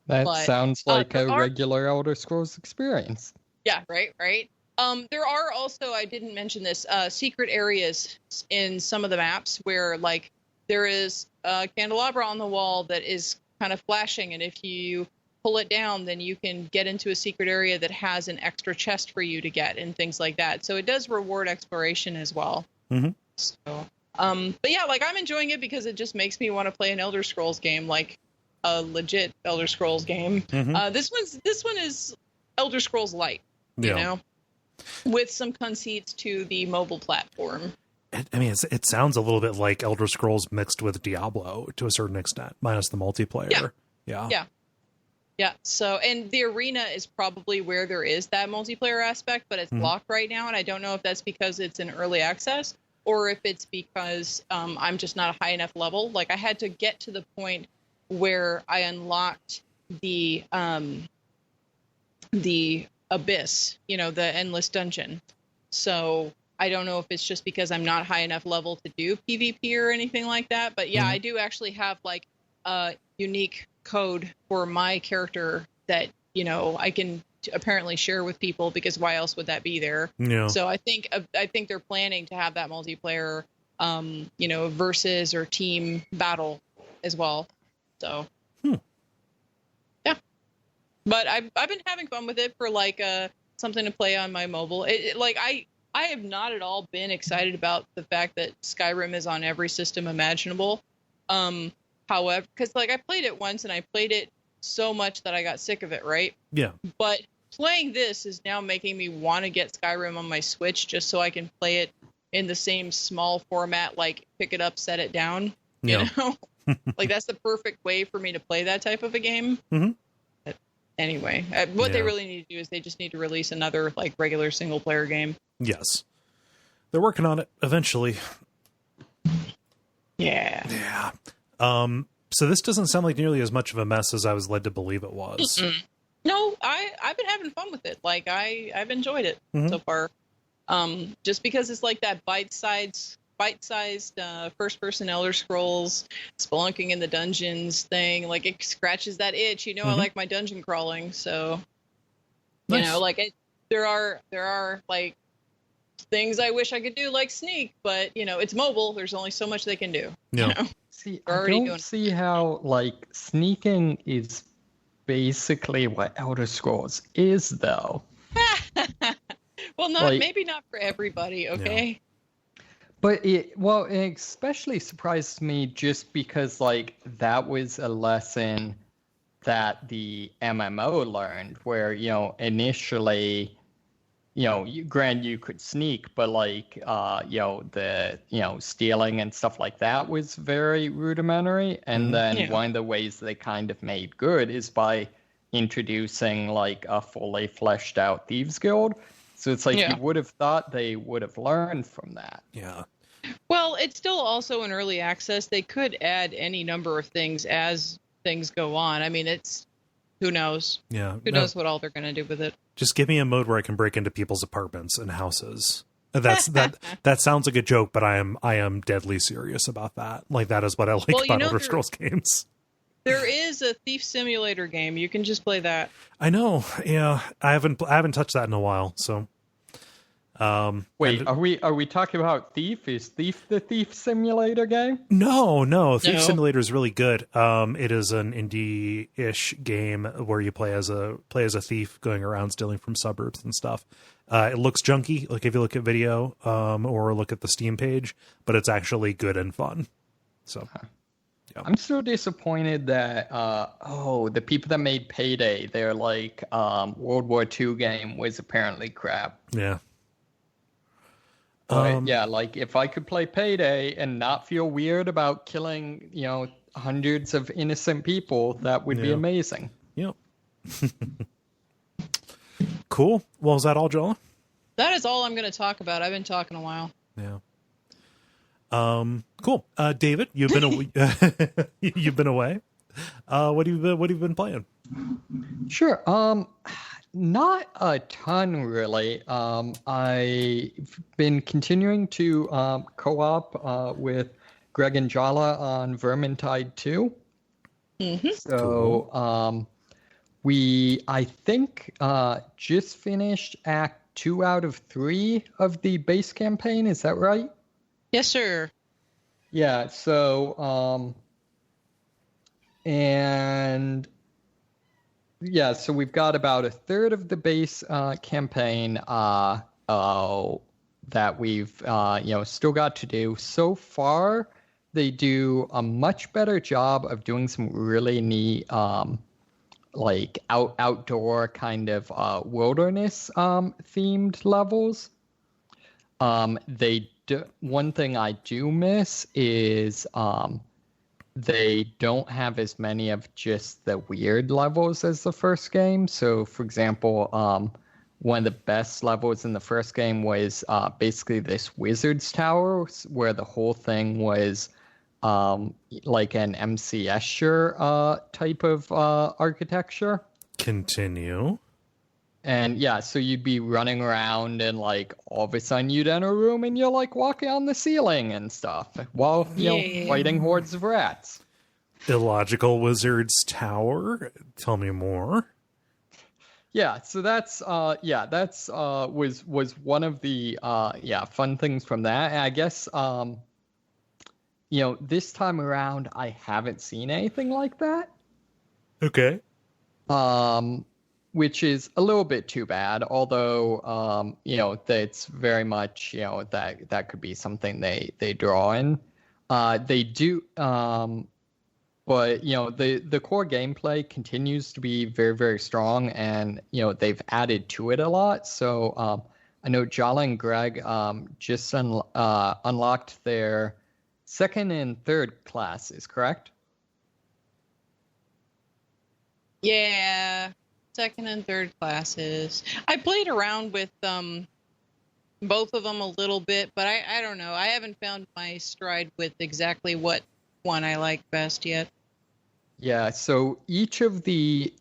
That sounds like a regular Elder Scrolls experience. Yeah, right. There are also, I didn't mention this, secret areas in some of the maps where, like, there is a candelabra on the wall that is kind of flashing, and if you pull it down, then you can get into a secret area that has an extra chest for you to get and things like that. So it does reward exploration as well. Mm-hmm. So, but yeah, like, I'm enjoying it because it just makes me want to play an Elder Scrolls game, like a legit Elder Scrolls game. Mm-hmm. This one is Elder Scrolls Lite, you know, with some conceits to the mobile platform. I mean, it sounds a little bit like Elder Scrolls mixed with Diablo to a certain extent, minus the multiplayer. Yeah. So, and the arena is probably where there is that multiplayer aspect, but it's blocked right now, and I don't know if that's because it's in early access or if it's because I'm just not a high enough level. Like, I had to get to the point where I unlocked the abyss, you know, the endless dungeon. So I don't know if it's just because I'm not high enough level to do PvP or anything like that. But yeah, I do actually have like a unique code for my character that, you know, I can apparently share with people, because why else would that be there? Yeah. So I think they're planning to have that multiplayer, you know, versus or team battle as well. So yeah, but I've been having fun with it for like something to play on my mobile. Like I have not at all been excited about the fact that Skyrim is on every system imaginable. However, because like I played it once and I played it so much that I got sick of it, right? Yeah. But playing this is now making me want to get Skyrim on my Switch just so I can play it in the same small format, like pick it up, set it down. You know? Like, that's the perfect way for me to play that type of a game. Mm-hmm. But anyway, what they really need to do is they just need to release another like regular single player game. Yes. They're working on it eventually. Yeah. Yeah. So this doesn't sound like nearly as much of a mess as I was led to believe it was. Mm-mm. No, I've been having fun with it. Like I've enjoyed it so far. Just because it's like that bite-sized first-person Elder Scrolls spelunking in the dungeons thing. Like, it scratches that itch. You know, I like my dungeon crawling, so you know, like there are like things I wish I could do, like sneak, but you know, it's mobile. There's only so much they can do. Yeah. You know? See, I don't see how like sneaking is basically what Elder Scrolls is, though. Well, maybe not for everybody, okay? Yeah. But it especially surprised me just because like that was a lesson that the MMO learned, where, you know, initially, you know, you could sneak, but like, you know, the, you know, stealing and stuff like that was very rudimentary. And then one of the ways they kind of made good is by introducing like a fully fleshed out Thieves Guild. So it's like you would have thought they would have learned from that. Yeah. Well, it's still also in early access. They could add any number of things as things go on. I mean, it's, who knows? Yeah. Who knows what all they're going to do with it? Just give me a mode where I can break into people's apartments and houses. That sounds like a joke, but I am deadly serious about that. Like, that is what I like about Elder Scrolls games. There is a thief simulator game. You can just play that. I know. Yeah, I haven't touched that in a while. So, wait, are we talking about Thief? Is Thief the Thief Simulator game? No. Thief Simulator is really good. It is an indie-ish game where you play as a thief going around stealing from suburbs and stuff. It looks junky, like if you look at video, or look at the Steam page, but it's actually good and fun. So. Yeah. I'm so disappointed that the people that made Payday, their like World War II game was apparently crap. Yeah. But yeah, like if I could play Payday and not feel weird about killing, you know, hundreds of innocent people, that would be amazing. Yep. Cool. Well, is that all, Jala? That is all I'm going to talk about. I've been talking a while. Yeah. Cool. David, you've been you've been away. What have you been playing? Sure. Not a ton, really. I've been continuing to co-op with Greg and Jala on Vermintide 2. Mm-hmm. So I think, just finished Act 2 out of 3 of the base campaign. Is that right? Yes, sir. Yeah. So and yeah, so we've got about a third of the base campaign that we've still got to do. So far, they do a much better job of doing some really neat like outdoor kind of wilderness themed levels. One thing I do miss is they don't have as many of just the weird levels as the first game. So, for example, one of the best levels in the first game was basically this wizard's tower, where the whole thing was like an MCS type of architecture. Continue. And yeah, so you'd be running around and like all of a sudden you'd enter a room and you're like walking on the ceiling and stuff while fighting hordes of rats. Illogical Wizard's Tower. Tell me more. Yeah, so that's was one of the fun things from that. And I guess this time around I haven't seen anything like that. Okay. Which is a little bit too bad, although that's very much that could be something they draw in. They do but the core gameplay continues to be very, very strong, and they've added to it a lot. So I know Jala and Greg just unlocked their second and third classes, correct? Yeah, second and third classes. I played around with both of them a little bit, but I don't know. I haven't found my stride with exactly what one I like best yet. Yeah, so each of the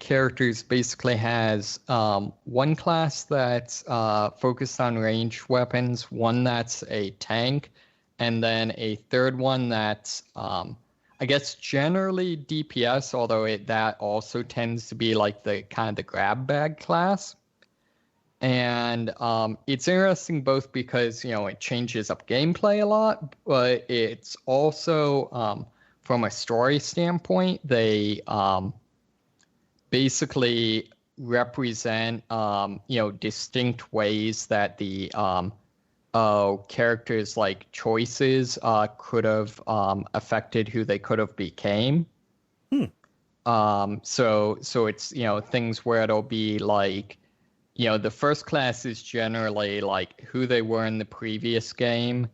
characters basically has one class that's focused on ranged weapons, one that's a tank, and then a third one that's I guess generally DPS, although that also tends to be like the kind of the grab bag class. And it's interesting both because it changes up gameplay a lot, but it's also from a story standpoint, they basically represent distinct ways that the characters' like choices could have affected who they could have became. So it's things where it'll be like the first class is generally like who they were in the previous game,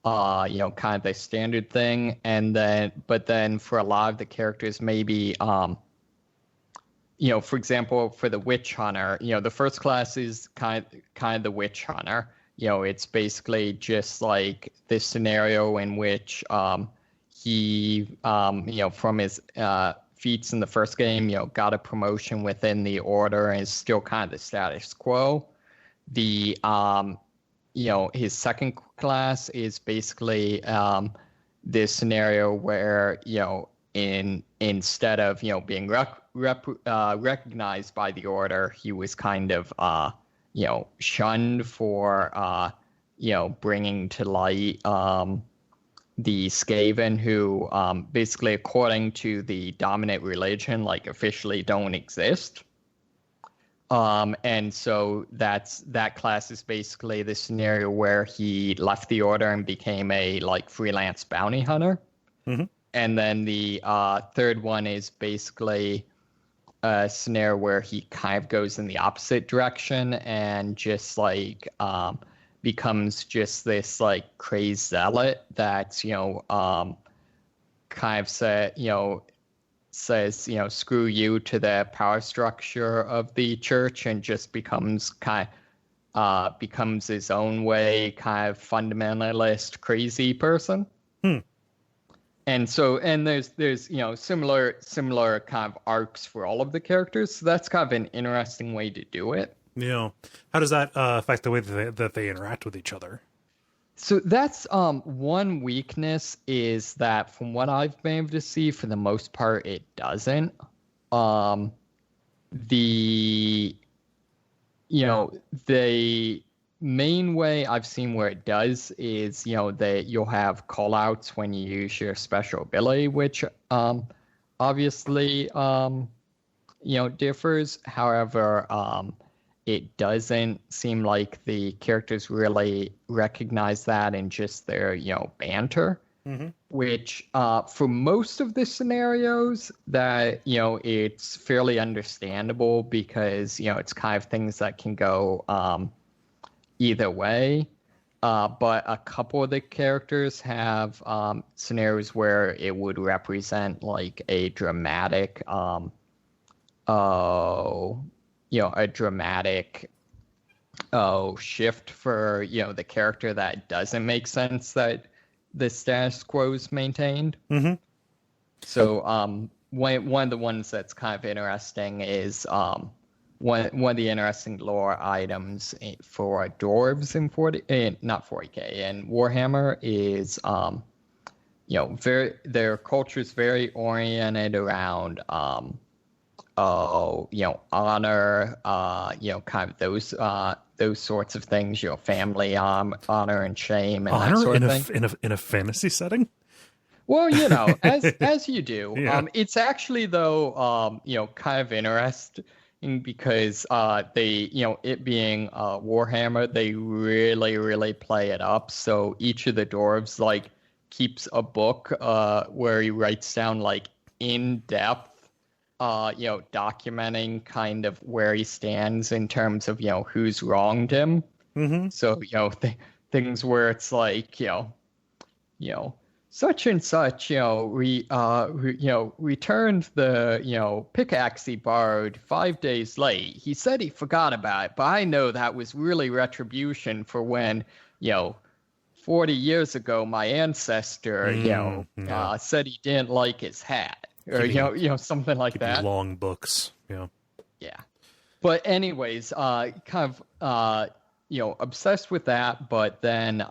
kind of the standard thing, and then for a lot of the characters maybe for example for the witch hunter, the first class is kind of the witch hunter. It's basically just like this scenario in which he from his feats in the first game, got a promotion within the order and is still kind of the status quo. The his second class is basically this scenario where instead of being recognized by the order, he was kind of shunned for bringing to light the Skaven, who basically, according to the dominant religion, like officially don't exist. And so that class is basically the scenario where he left the order and became a like freelance bounty hunter. Mm-hmm. And then the third one is basically a scenario where he kind of goes in the opposite direction and just like becomes just this like crazed zealot that's kind of says screw you to the power structure of the church and just becomes becomes his own way kind of fundamentalist crazy person. And there's similar kind of arcs for all of the characters, so that's kind of an interesting way to do it. Yeah. How does that affect the way that they interact with each other? So that's one weakness is that from what I've been able to see, for the most part, it doesn't. the main way I've seen where it does is, that you'll have callouts when you use your special ability, which obviously, differs. However, it doesn't seem like the characters really recognize that in just their, banter. Mm-hmm. Which for most of the scenarios that, it's fairly understandable because, it's kind of things that can go either way. But a couple of the characters have scenarios where it would represent like a dramatic, shift for, the character that doesn't make sense that the status quo is maintained. Mm-hmm. So one of the ones that's kind of interesting is one of the interesting lore items for dwarves in not 40K and Warhammer is their culture is very oriented around honor, kind of those sorts of things, family honor and shame and honor that sort of thing. In a fantasy setting. Well, as you do. Yeah. It's actually though, kind of interesting because they, it being Warhammer, they really, really play it up. So each of the dwarves like keeps a book where he writes down like in depth, documenting kind of where he stands in terms of, who's wronged him. Mm-hmm. So, things where it's like, such and such, returned the, pickaxe he borrowed 5 days late. He said he forgot about it, but I know that was really retribution for when, 40 years ago, my ancestor, said he didn't like his hat. Or something like that. Long books, yeah. But anyways, kind of obsessed with that. But then,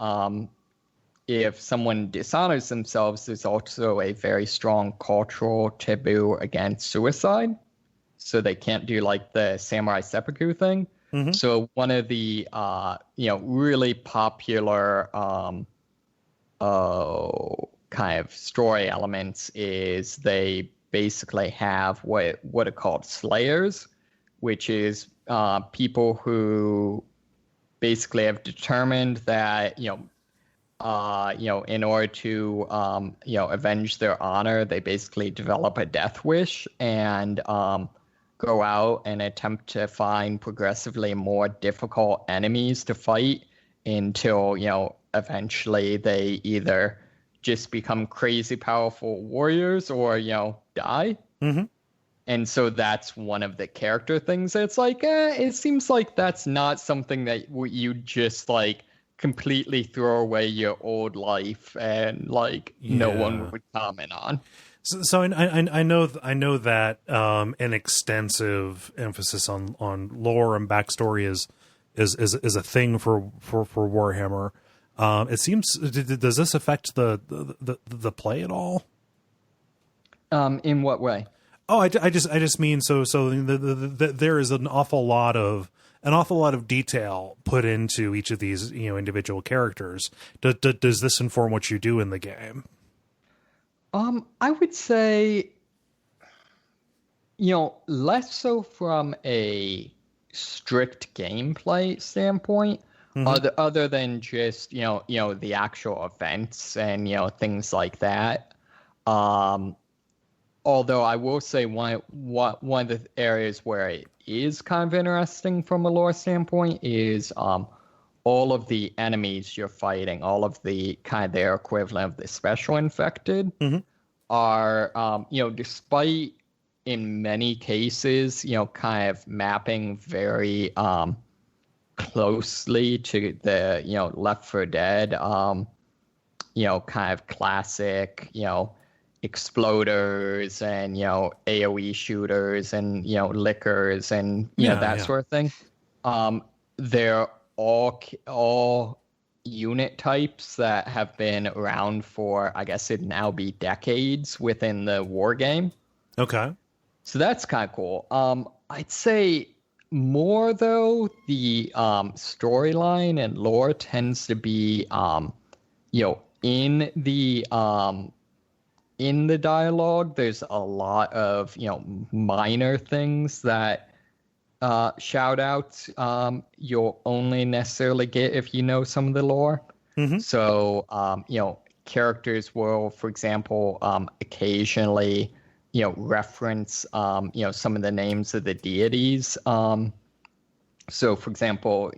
if someone dishonors themselves, there's also a very strong cultural taboo against suicide. So they can't do like the samurai seppuku thing. Mm-hmm. So one of the really popular kind of story elements is they basically have what are called slayers, which is people who basically have determined that in order to avenge their honor, they basically develop a death wish and go out and attempt to find progressively more difficult enemies to fight until eventually they either just become crazy powerful warriors or, die. Mm-hmm. And so that's one of the character things. It's like, it seems like that's not something that you just like completely throw away your old life and like no one would comment on. So I know that an extensive emphasis on lore and backstory is a thing for Warhammer. It seems. Does this affect the play at all? In what way? Oh, I just mean so there is an awful lot of detail put into each of these individual characters. Does this inform what you do in the game? I would say, less so from a strict gameplay standpoint. Mm-hmm. Other than just the actual events and things like that. Although I will say one of the areas where it is kind of interesting from a lore standpoint is all of the enemies you're fighting, all of the kind of their equivalent of the special infected, mm-hmm. are despite in many cases kind of mapping very closely to the Left 4 Dead kind of classic exploders and AoE shooters and lickers and that sort of thing. They're all unit types that have been around for, I guess it'd now be decades within the war game. Okay. So that's kind of cool. I'd say more though, the storyline and lore tends to be in the dialogue. There's a lot of minor things that shout outs you'll only necessarily get if you know some of the lore. So characters will, for example, occasionally reference some of the names of the deities. So for example,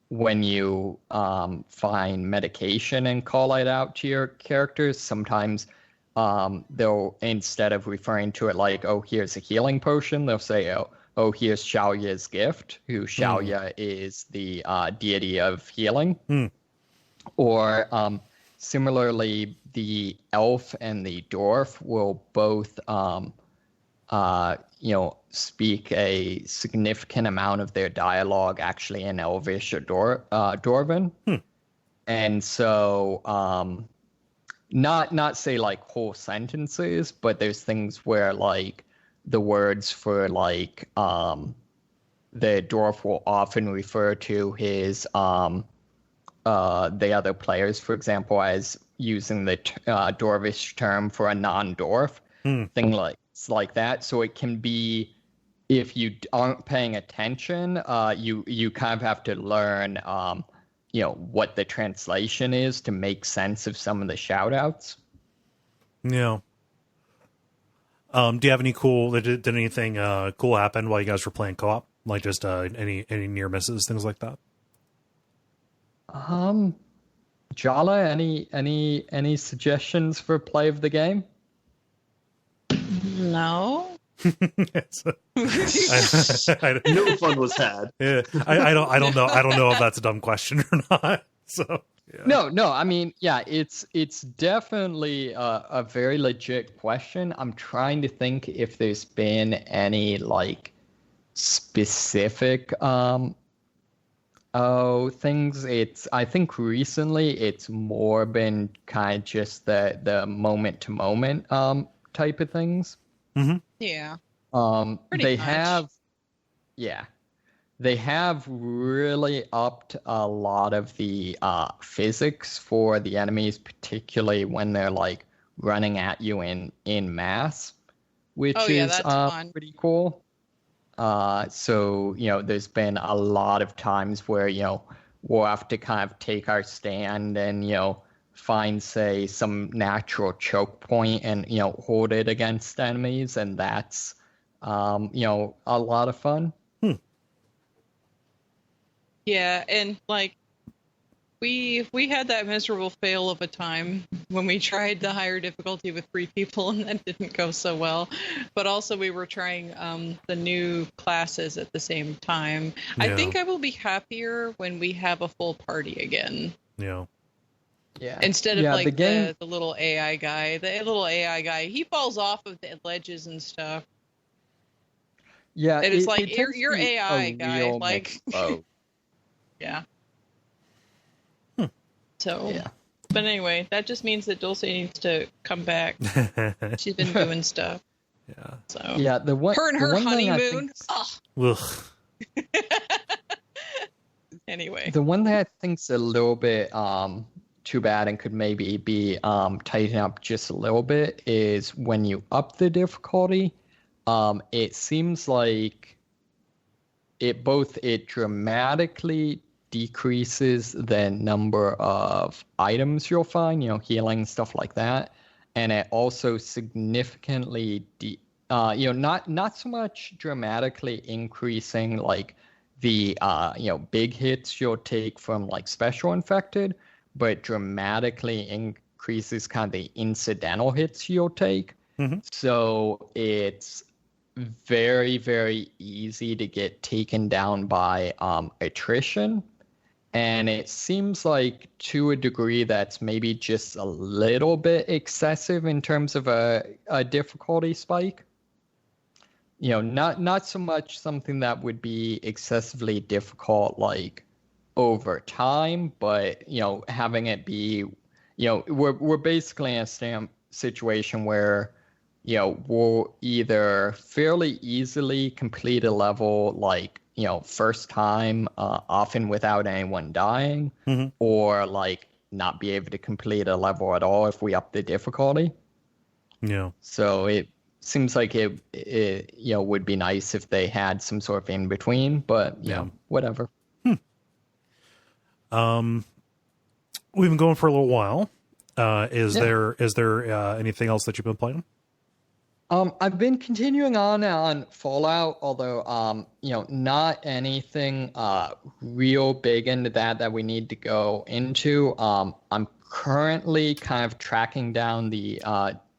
when you find medication and call it out to your characters, sometimes they'll, instead of referring to it like, oh, here's a healing potion, they'll say, oh, here's Xiaoya's gift, who Xiaoya is the deity of healing. Or similarly, the elf and the dwarf will both speak a significant amount of their dialogue actually in Elvish or Dwarven. And so not say like whole sentences, but there's things where like the words for like the dwarf will often refer to his the other players, for example, as using the dwarvish term for a non-dwarf, thing like that. So it can be, if you aren't paying attention, you kind of have to learn what the translation is to make sense of some of the shout outs. Yeah. Do you have any cool, did anything cool happen while you guys were playing co-op? Like just any near misses, things like that? Jala, any suggestions for play of the game? No. No fun was had. Yeah, I don't know if that's a dumb question or not. So yeah. No. I mean, yeah, it's definitely a very legit question. I'm trying to think if there's been any like specific things. I think recently it's more been kind of just the moment to moment type of things. Yeah. They have really upped a lot of the physics for the enemies, particularly when they're like running at you in mass, which is pretty cool. So there's been a lot of times where we'll have to kind of take our stand and find, say, some natural choke point and hold it against enemies, and that's a lot of fun. Yeah, and like we had that miserable fail of a time when we tried the higher difficulty with 3 people, and that didn't go so well. But also we were trying the new classes at the same time. Yeah. I think I will be happier when we have a full party again. Yeah. Instead of like the little AI guy. The little AI guy, he falls off of the ledges and stuff. Yeah. And it's like your AI guy, like yeah. So, yeah. But anyway, that just means that Dulce needs to come back. She's been doing stuff. Yeah. So yeah, her and her honeymoon. Ugh. Anyway, the one that I think's a little bit too bad and could maybe be tightened up just a little bit is when you up the difficulty. It seems like it dramatically decreases the number of items you'll find, healing, stuff like that, and it also significantly not so much dramatically increasing like the big hits you'll take from like special infected, but dramatically increases kind of the incidental hits you'll take. So it's very, very easy to get taken down by attrition. And it seems like to a degree that's maybe just a little bit excessive in terms of a difficulty spike. Not so much something that would be excessively difficult like over time, but having it be, we're basically in a situation where we'll either fairly easily complete a level, like, first time, often without anyone dying, or like not be able to complete a level at all if we up the difficulty. Yeah. So it seems like it would be nice if they had some sort of in between, but whatever. We've been going for a little while. Is there anything else that you've been playing? I've been continuing on Fallout, although not anything real big into that we need to go into. I'm currently kind of tracking down the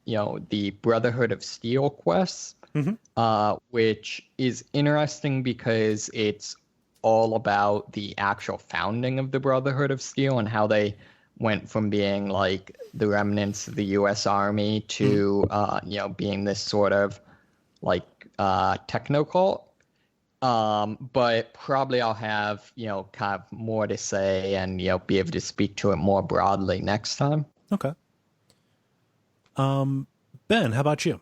the Brotherhood of Steel quests, which is interesting because it's all about the actual founding of the Brotherhood of Steel and how they went from being like the remnants of the U.S. Army to being this sort of like techno cult. But probably I'll have kind of more to say and be able to speak to it more broadly next time. Okay. Ben, how about you?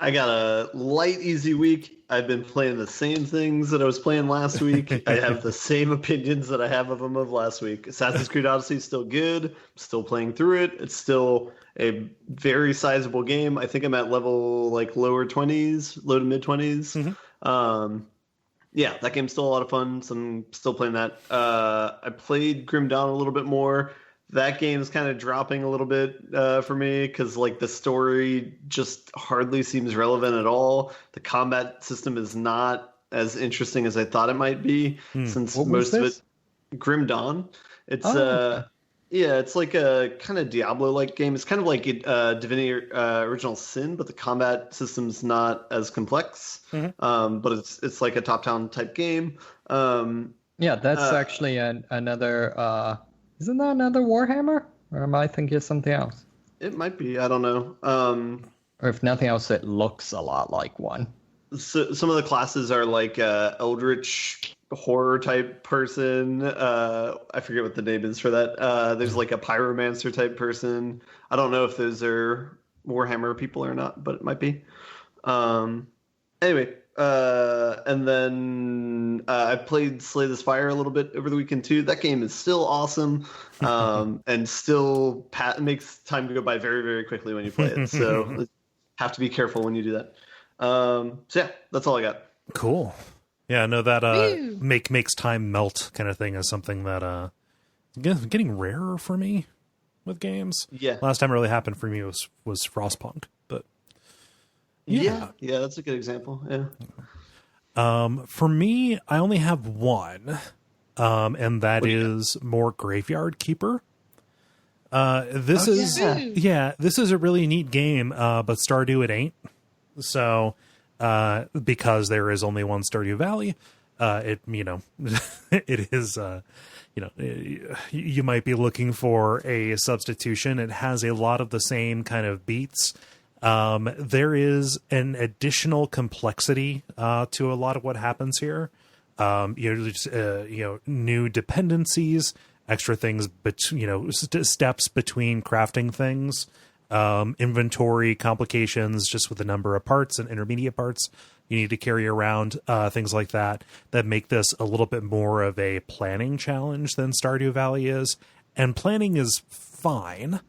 I got a light, easy week. I've been playing the same things that I was playing last week. I have the same opinions that I have of them of last week. Assassin's Creed Odyssey is still good. I'm still playing through it. It's still a very sizable game. I think I'm at level like lower 20s, low to mid 20s. Yeah, that game's still a lot of fun. So I'm still playing that. I played Grim Dawn a little bit more. That game's kind of dropping a little bit for me because like the story just hardly seems relevant at all. The combat system is not as interesting as I thought it might be since most of it. Grim Dawn. It's it's like a kind of Diablo-like game. It's kind of like Divinity Original Sin, but the combat system's not as complex. But it's like a top-down type game. Yeah, that's actually another. Isn't that another Warhammer? Or am I thinking of something else? It might be. I don't know. Or if nothing else, it looks a lot like one. So, some of the classes are like eldritch horror type person. I forget what the name is for that. There's like a pyromancer type person. I don't know if those are Warhammer people or not, but it might be. Anyway. And then I played Slay the Spire a little bit over the weekend too. That game is still awesome, and still makes time to go by very, very quickly when you play it. So have to be careful when you do that. So yeah, that's all I got. Cool. Yeah, no, that makes time melt kind of thing is something that getting rarer for me with games. Yeah. Last time it really happened for me was Frostpunk, but. Yeah, that's a good example. Yeah. For me, I only have one, and that is more Graveyard Keeper. This is a really neat game, but Stardew it ain't. So, because there is only one Stardew Valley, it is. You might be looking for a substitution. It has a lot of the same kind of beats. There is an additional complexity to a lot of what happens here. New dependencies, extra things, steps between crafting things, inventory complications just with the number of parts and intermediate parts you need to carry around, things like that make this a little bit more of a planning challenge than Stardew Valley is. And planning is fine.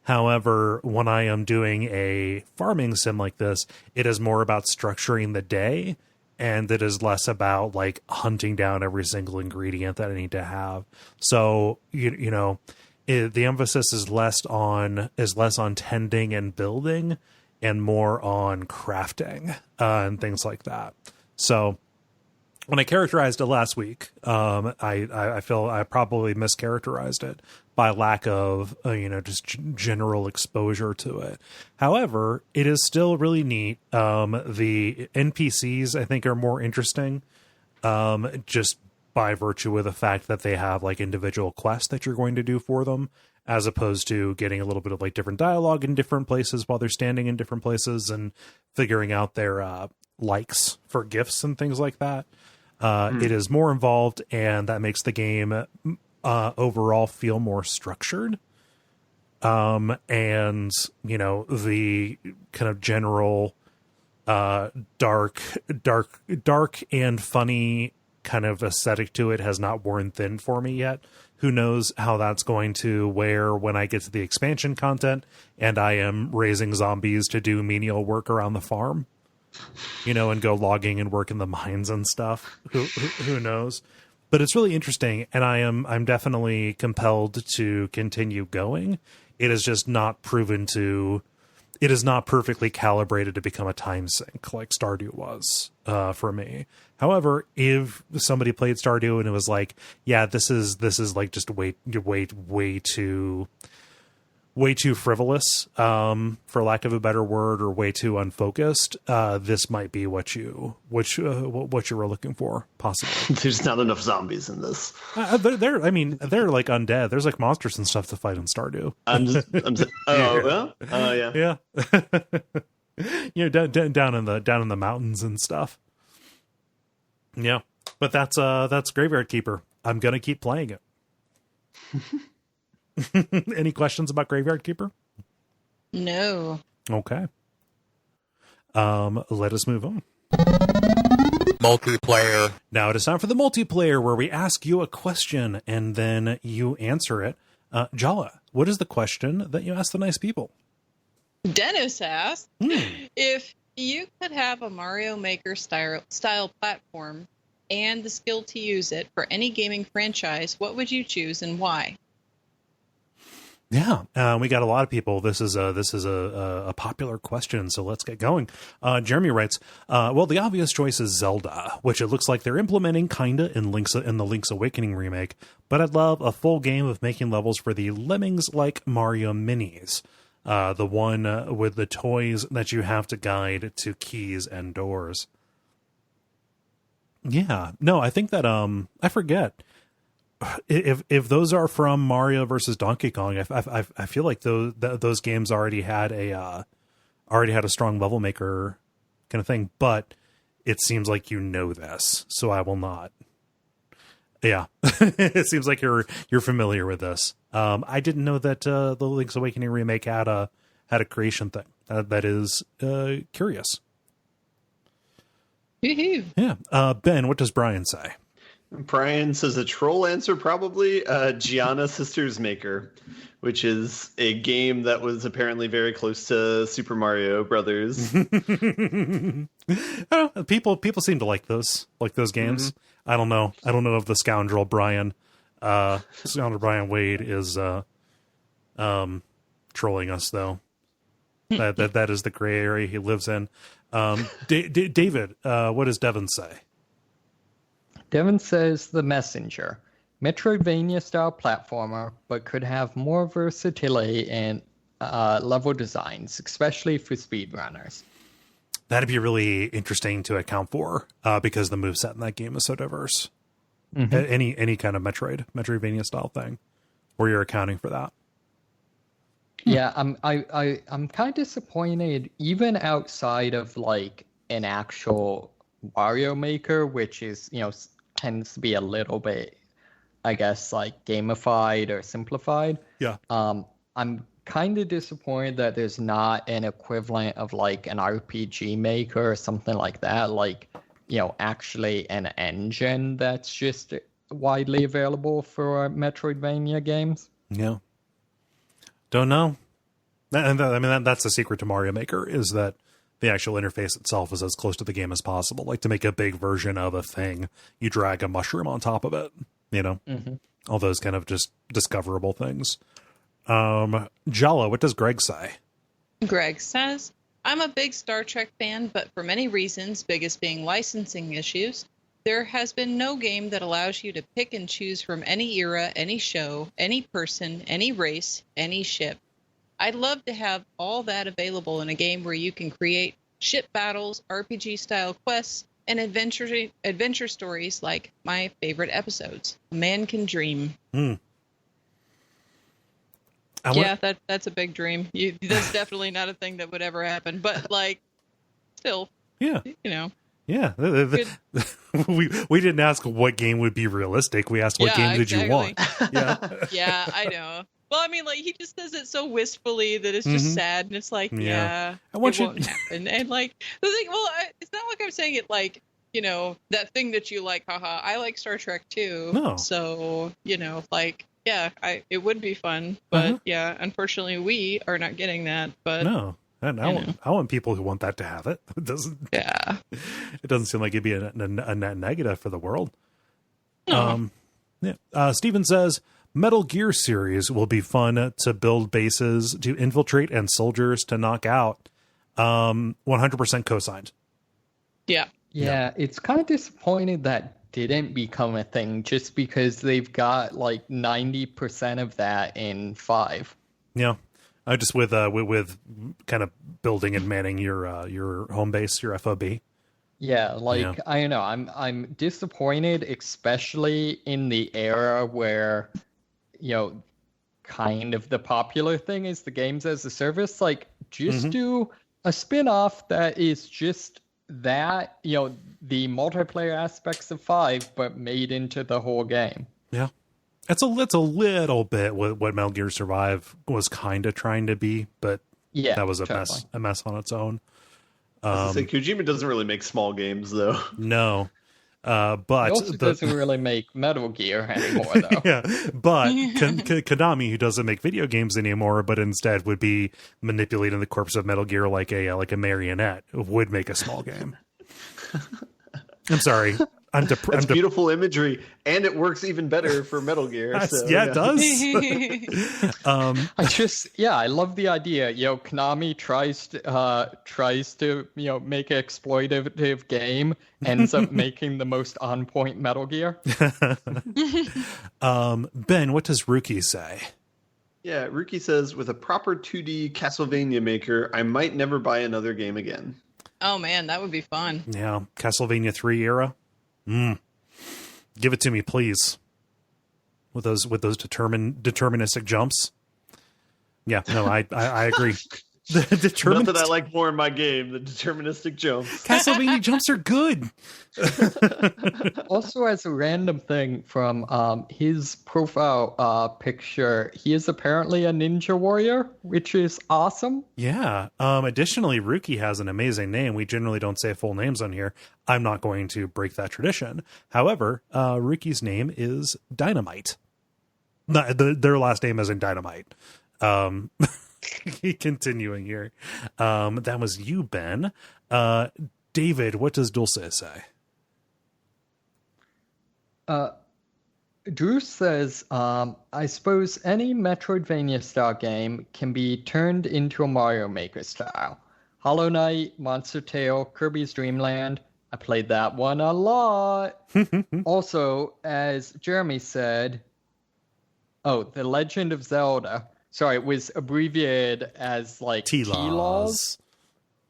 However, when I am doing a farming sim like this, it is more about structuring the day, and it is less about like hunting down every single ingredient that I need to have. So, the emphasis is less on tending and building and more on crafting and things like that. So when I characterized it last week, I feel I probably mischaracterized it by lack of, just general exposure to it. However, it is still really neat. The NPCs, I think, are more interesting, just by virtue of the fact that they have like individual quests that you're going to do for them, as opposed to getting a little bit of like different dialogue in different places while they're standing in different places and figuring out their likes for gifts and things like that. It is more involved, and that makes the game overall feel more structured. And, you know, the kind of general dark and funny kind of aesthetic to it has not worn thin for me yet. Who knows how that's going to wear when I get to the expansion content and I am raising zombies to do menial work around the farm, you know, and go logging and work in the mines and stuff. Who knows? But it's really interesting, and I'm definitely compelled to continue going. It is just not proven to. It is not perfectly calibrated to become a time sink like Stardew was for me. However, if somebody played Stardew and it was like, yeah, this is like just way too frivolous, for lack of a better word, or way too unfocused, this might be what you were looking for, possibly. There's not enough zombies in this. They're like undead. There's like monsters and stuff to fight in Stardew. Yeah. You know, down in the mountains and stuff. Yeah, but that's Graveyard Keeper. I'm gonna keep playing it. Any questions about Graveyard Keeper? No. Okay. Let us move on. Multiplayer. Now it is time for the multiplayer, where we ask you a question and then you answer it. Jala, what is the question that you ask the nice people? Dennis asked, if you could have a Mario Maker style platform and the skill to use it for any gaming franchise, what would you choose and why? Yeah, we got a lot of people. This is a popular question, so let's get going. Jeremy writes, well, the obvious choice is Zelda, which it looks like they're implementing kinda in the Link's Awakening remake, but I'd love a full game of making levels for the Lemmings-like Mario minis. The one with the toys that you have to guide to keys and doors. Yeah, no, I think that, I forget. If those are from Mario versus Donkey Kong, I feel like those games already had a strong level maker kind of thing, but it seems like you know this, so I will not. Yeah, it seems like you're familiar with this. I didn't know that the Link's Awakening remake had a creation thing. That is curious. Yeah, Ben, what does Brian say? Brian says a troll answer, probably Gianna Sisters Maker, which is a game that was apparently very close to Super Mario Brothers. I don't know, people seem to like those games. Mm-hmm. I don't know if the scoundrel Brian Wade is trolling us though. that is the gray area he lives in. David, what does Devin say? Devin says The Messenger. Metroidvania-style platformer, but could have more versatility in level designs, especially for speedrunners. That'd be really interesting to account for, because the moveset in that game is so diverse. Mm-hmm. Any kind of Metroidvania-style thing, where you're accounting for that. Yeah, I'm kind of disappointed, even outside of like an actual Mario Maker, which is, you know, tends to be a little bit, I guess, like gamified or simplified. Yeah. I'm kind of disappointed that there's not an equivalent of like an RPG Maker or something like that, like, you know, actually an engine that's just widely available for Metroidvania games. Yeah. Don't know. And I mean, that's the secret to Mario Maker, is that the actual interface itself is as close to the game as possible. Like, to make a big version of a thing, you drag a mushroom on top of it, you know? Mm-hmm. All those kind of just discoverable things. Jala, what does Greg say? Greg says, I'm a big Star Trek fan, but for many reasons, biggest being licensing issues, there has been no game that allows you to pick and choose from any era, any show, any person, any race, any ship. I'd love to have all that available in a game where you can create ship battles, RPG-style quests, and adventure stories like my favorite episodes. A man can dream. That's a big dream. That's definitely not a thing that would ever happen, but like, still, yeah, you know. Yeah, we didn't ask what game would be realistic. We asked what game did you want. Yeah, I know. Well, I mean, like, he just does it so wistfully that it's just sad, and it's like, yeah, I want it you... won't happen. And like the thing, well, it's not like I'm saying it like, you know, that thing that you like, haha. I like Star Trek too. No. So, you know, like, yeah, it would be fun, but yeah, unfortunately, we are not getting that. But no, and I want people who want that to have it. It doesn't. Yeah. It doesn't seem like it'd be a net negative for the world. No. Steven says, Metal Gear series will be fun to build bases to infiltrate and soldiers to knock out. 100% co-signed. Yeah. Yeah, it's kind of disappointed that didn't become a thing just because they've got like 90% of that in 5. Yeah. Just with kind of building and manning your home base, your FOB. Yeah, like I don't know, I'm disappointed, especially in the era where, you know, kind of the popular thing is the games as a service. Like, just do a spin-off that is just that, you know, the multiplayer aspects of 5, but made into the whole game. Yeah. It's a little bit what Metal Gear Survive was kind of trying to be, but that was a mess on its own. I was gonna say, Kojima doesn't really make small games, though. No. But he also doesn't really make Metal Gear anymore, though. Yeah, but Konami, who doesn't make video games anymore, but instead would be manipulating the corpse of Metal Gear like a marionette, would make a small game. I'm sorry. That's beautiful imagery, and it works even better for Metal Gear. So, it does. I love the idea. You know, Konami tries to you know, make an exploitative game, ends up making the most on point Metal Gear. Ben, what does Rookie say? Yeah, Rookie says, with a proper 2D Castlevania maker, I might never buy another game again. Oh man, that would be fun. Yeah, Castlevania 3 era. Give it to me, please. With those deterministic jumps. Yeah, no, I agree. Nothing I like more in my game, the deterministic jumps. Castlevania jumps are good. Also, as a random thing from his profile picture, he is apparently a ninja warrior, which is awesome. Yeah. Additionally, Rookie has an amazing name. We generally don't say full names on here. I'm not going to break that tradition. However, Rookie's name is Dynamite. Their last name isn't Dynamite. Continuing here. That was you, Ben. David, what does Dulce say? Drew says, I suppose any Metroidvania style game can be turned into a Mario Maker style. Hollow Knight, Monster Tale, Kirby's Dream Land. I played that one a lot. Also, as Jeremy said, The Legend of Zelda. Sorry, it was abbreviated as like T-Laws,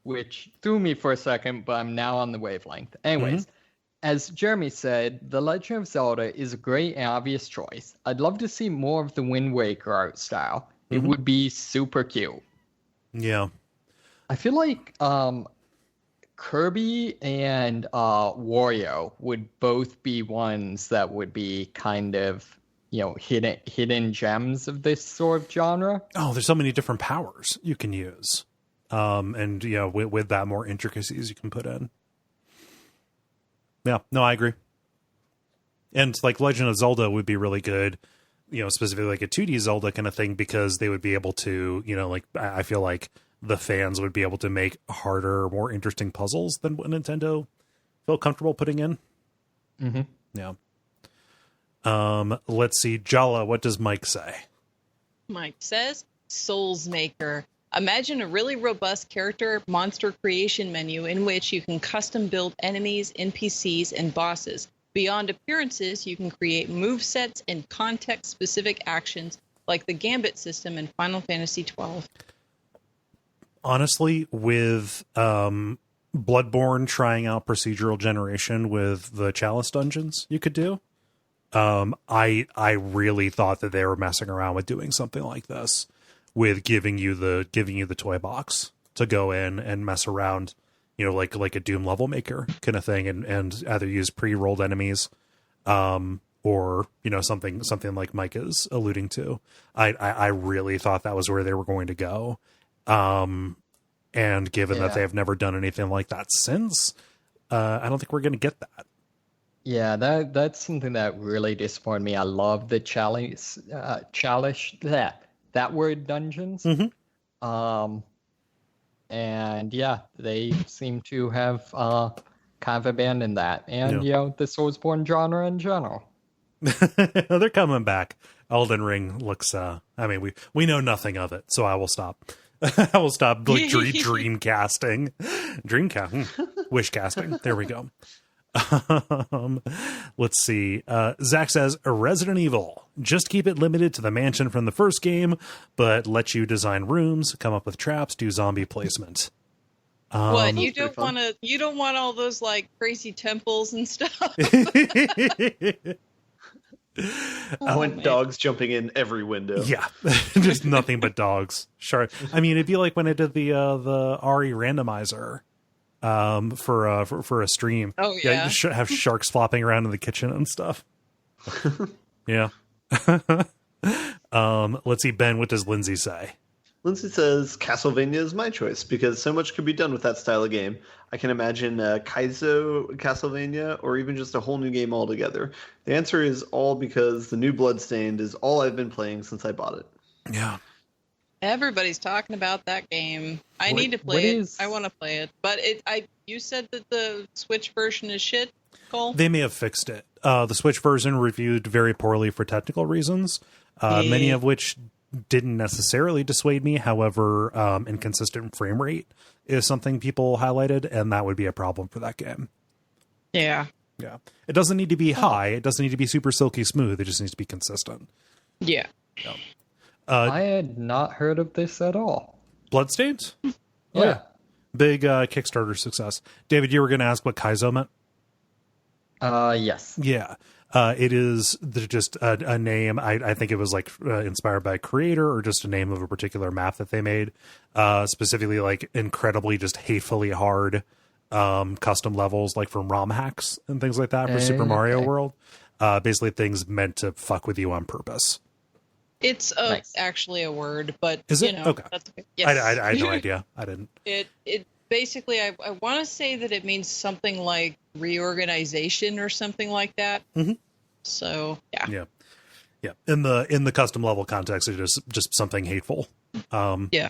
which threw me for a second, but I'm now on the wavelength. Anyways, as Jeremy said, The Legend of Zelda is a great and obvious choice. I'd love to see more of the Wind Waker art style. It would be super cute. Yeah. I feel like Kirby and Wario would both be ones that would be kind of, you know, hidden gems of this sort of genre. Oh, there's so many different powers you can use. And, you know, with that, more intricacies you can put in. Yeah, no, I agree. And like Legend of Zelda would be really good, you know, specifically like a 2D Zelda kind of thing, because they would be able to, you know, like, I feel like the fans would be able to make harder, more interesting puzzles than what Nintendo felt comfortable putting in. Yeah. Let's see. Jala, what does Mike say? Mike says, Souls Maker. Imagine a really robust character monster creation menu in which you can custom build enemies, NPCs, and bosses. Beyond appearances, you can create movesets and context-specific actions like the Gambit system in Final Fantasy XII. Honestly, with Bloodborne trying out procedural generation with the Chalice dungeons you could do, I really thought that they were messing around with doing something like this, with giving you the toy box to go in and mess around, you know, like a Doom level maker kind of thing, and either use pre-rolled enemies, or, you know, something like Mike is alluding to. I really thought that was where they were going to go. And given that they have never done anything like that since, I don't think we're going to get that. Yeah, that's something that really disappointed me. I love the chalice that word dungeons. Mm-hmm. And yeah, they seem to have kind of abandoned that. And you know, the Soulsborne genre in general. They're coming back. Elden Ring looks I mean, we know nothing of it, so I will stop. I will stop like dream casting. Wish casting. There we go. Let's see. Zach says Resident Evil. Just keep it limited to the mansion from the first game, but let you design rooms, come up with traps, do zombie placement. What, you don't want all those like crazy temples and stuff? I want dogs jumping in every window. Yeah, just nothing but dogs. Sure. I mean, it'd be like when I did the RE randomizer for a stream. Oh yeah, have sharks flopping around in the kitchen and stuff. Yeah. Let's see, Ben. What does Lindsay say? Lindsay says Castlevania is my choice because so much could be done with that style of game. I can imagine Kaizo Castlevania or even just a whole new game altogether. The answer is all because the new Bloodstained is all I've been playing since I bought it. Yeah. Everybody's talking about that game. I need to play it. I want to play it. But you said that the Switch version is shit, Cole? They may have fixed it. The Switch version reviewed very poorly for technical reasons, many of which didn't necessarily dissuade me. However, inconsistent frame rate is something people highlighted, and that would be a problem for that game. Yeah. Yeah. It doesn't need to be high. It doesn't need to be super silky smooth. It just needs to be consistent. Yeah. Yeah. I had not heard of this at all. Bloodstains? Yeah. Big Kickstarter success. David, you were going to ask what Kaizo meant? Yes. Yeah. It is just a name. I think it was like inspired by a creator or just a name of a particular map that they made. Specifically like incredibly just hatefully hard custom levels like from ROM hacks and things like that for Super Mario World. Basically things meant to fuck with you on purpose. It's actually a word, but is it? Okay. That's okay. Yes. I had no idea. I didn't. It basically, I want to say that it means something like reorganization or something like that. Mm-hmm. So yeah. In the custom level context, it is just something hateful. Yeah.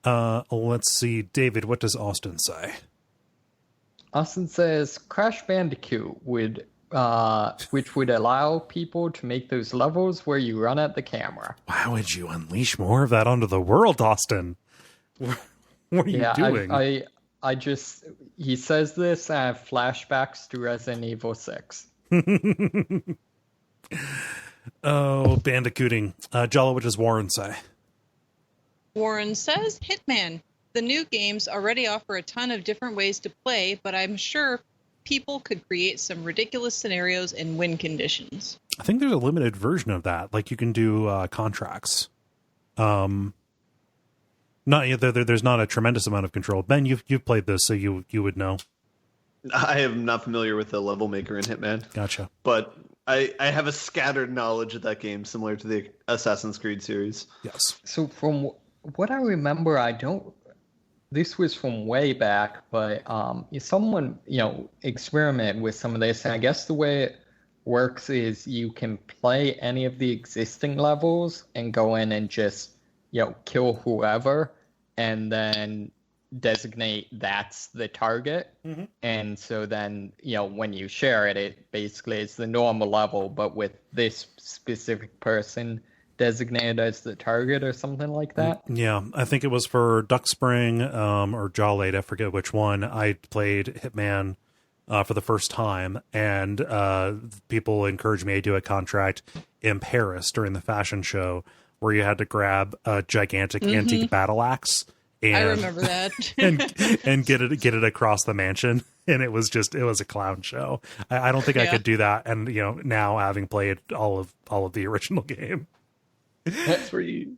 Let's see, David. What does Austin say? Austin says Crash Bandicoot which would allow people to make those levels where you run at the camera. Why would you unleash more of that onto the world, Austin? What are you doing? He says this, and I have flashbacks to Resident Evil 6. Oh, bandicooting. Jala, what does Warren say? Warren says, Hitman. The new games already offer a ton of different ways to play, but I'm sure people could create some ridiculous scenarios and win conditions. I think there's a limited version of that. Like you can do contracts. There's not a tremendous amount of control. Ben, you've played this, so you would know. I am not familiar with the level maker in Hitman. Gotcha. But I have a scattered knowledge of that game, similar to the Assassin's Creed series. Yes. So from what I remember, this was from way back, but someone, experimented with some of this, and I guess the way it works is you can play any of the existing levels and go in and just, kill whoever, and then designate that's the target. Mm-hmm. And so then, when you share it, it basically is the normal level, but with this specific person designated as the target or something like that. Yeah, I think it was for Duck Spring or Jala, I forget which one. I played Hitman for the first time, and people encouraged me to do a contract in Paris during the fashion show where you had to grab a gigantic antique battle axe. And, I remember that. and get it across the mansion. And it was a clown show. I don't think I could do that. And, now having played all of the original game. That's where you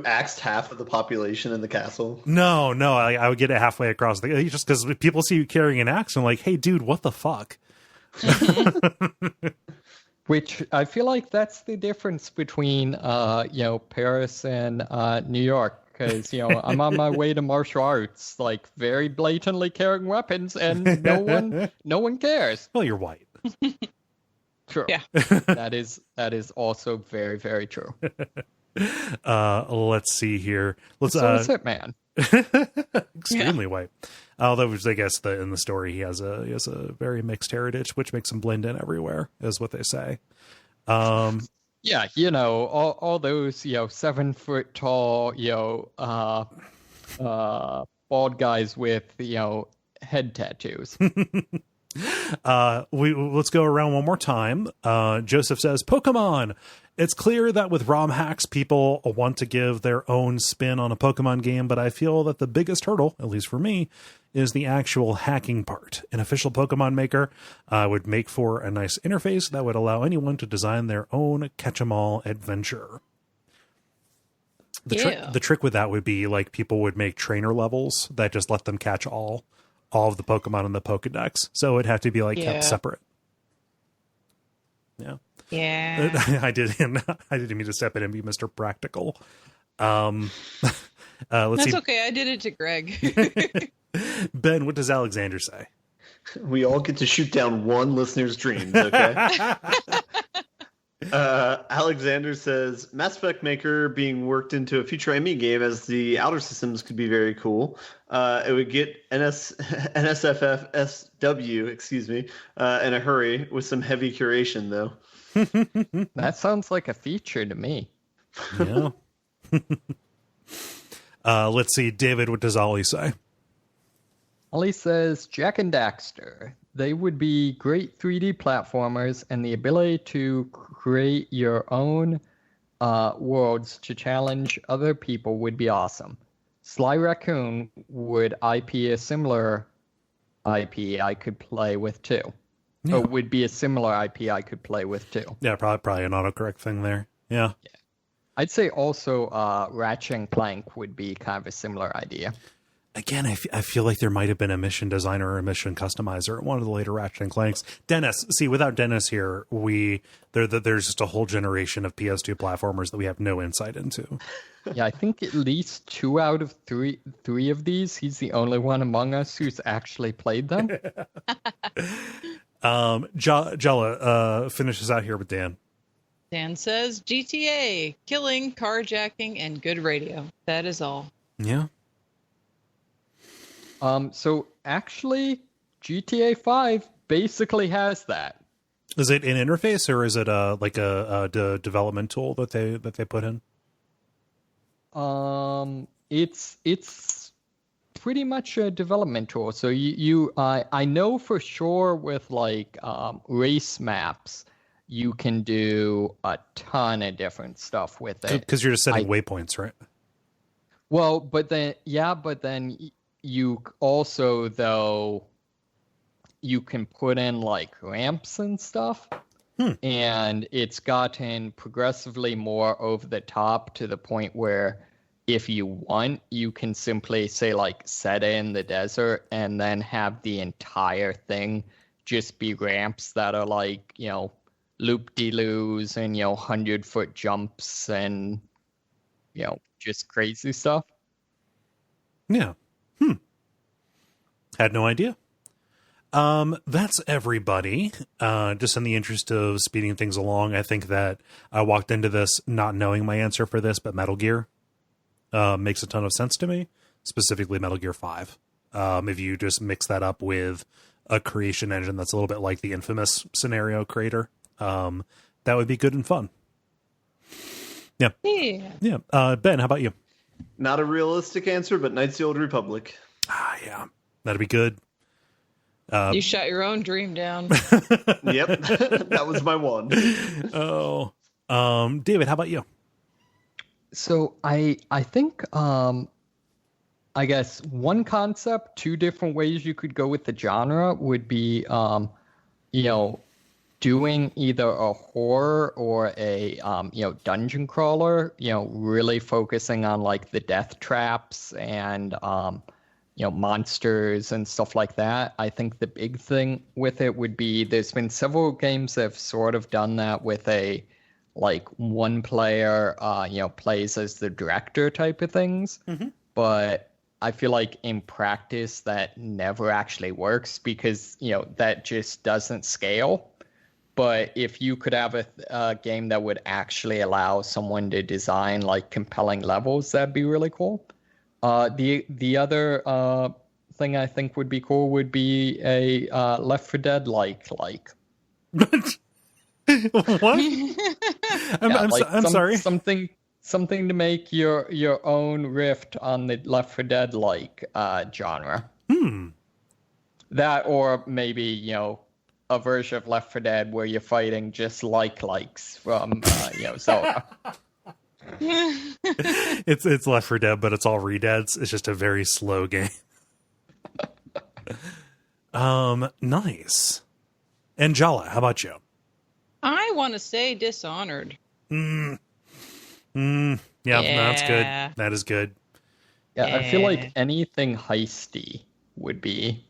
axed half of the population in the castle. No, I would get it halfway across just because people see you carrying an axe and like, hey, dude, what the fuck? Which I feel like that's the difference between, Paris and New York. Because, I'm on my way to martial arts, like very blatantly carrying weapons, and no one cares. Well, you're white. True. Yeah. That is also very, very true. Let's see here. So is it, man. Extremely white. Although, I guess in the story he has a very mixed heritage, which makes him blend in everywhere, is what they say. Yeah, all those 7 foot tall bald guys with head tattoos. Let's go around one more time. Joseph says, Pokemon. It's clear that with ROM hacks, people want to give their own spin on a Pokemon game, but I feel that the biggest hurdle, at least for me, is the actual hacking part. An official Pokemon maker would make for a nice interface that would allow anyone to design their own catch-em-all adventure. The trick with that would be, like, people would make trainer levels that just let them catch all of the Pokemon in the Pokedex. So it'd have to be, like, kept separate. Yeah. Yeah. I didn't mean to step in and be Mr. Practical. Let's That's see. okay. I did it to Greg. Ben, what does Alexander say? We all get to shoot down one listener's dreams, okay? Alexander says, Mass Effect Maker being worked into a future ME game as the outer systems could be very cool. It would get NSFFSW, in a hurry with some heavy curation, though. That sounds like a feature to me. Yeah. Let's see. David, what does Ollie say? Ollie says, Jack and Daxter. They would be great 3D platformers, and the ability to create your own worlds to challenge other people would be awesome. Sly Raccoon would IP a similar IP I could play with too. Yeah. Or would be a similar IP I could play with too. Yeah, probably an autocorrect thing there. Yeah. I'd say also Ratchet and Clank would be kind of a similar idea. Again, I feel like there might have been a mission designer or a mission customizer at one of the later Ratchet and Clanks. Dennis, see, without Dennis here, there's just a whole generation of PS2 platformers that we have no insight into. Yeah, I think at least 2 out of 3 of these, he's the only one among us who's actually played them. Jala finishes out here with Dan. Dan says GTA, killing, carjacking, and good radio. That is all. Yeah. So actually, GTA 5 basically has that. Is it an interface or is it like a development tool that they put in? It's pretty much a development tool. So I know for sure with like race maps, you can do a ton of different stuff with it. Because you're just setting waypoints, right? Well, but then you also, though, you can put in like ramps and stuff, and it's gotten progressively more over the top to the point where if you want, you can simply say like set in the desert and then have the entire thing just be ramps that are like, loop-de-loos and 100-foot jumps and just crazy stuff. Yeah. Had no idea. That's everybody. Just in the interest of speeding things along, I think that I walked into this not knowing my answer for this, but Metal Gear makes a ton of sense to me, specifically Metal Gear 5. If you just mix that up with a creation engine that's a little bit like the infamous scenario creator, that would be good and fun. Yeah. Yeah. Ben, how about you? Not a realistic answer, but Knights of the Old Republic. Yeah. That'd be good. You shot your own dream down. Yep. That was my one. Oh. David, how about you? So I think I guess one concept, 2 different ways you could go with the genre would be doing either a horror or a dungeon crawler, really focusing on like the death traps and monsters and stuff like that. I think the big thing with it would be there's been several games that have sort of done that with a like one player, plays as the director type of things. Mm-hmm. But I feel like in practice that never actually works because, that just doesn't scale. But if you could have a game that would actually allow someone to design like compelling levels, that'd be really cool. The other thing I think would be cool would be a Left 4 Dead like. What? I'm sorry. Something to make your own rift on the Left 4 Dead like genre. That, or maybe a version of Left 4 Dead where you're fighting just likes from Zelda. It's Left 4 Dead, but it's all redeads. It's just a very slow game. Nice. And Jala, how about you? I want to say Dishonored. Yeah, that's good. That is good. Yeah, I feel like anything heisty would be.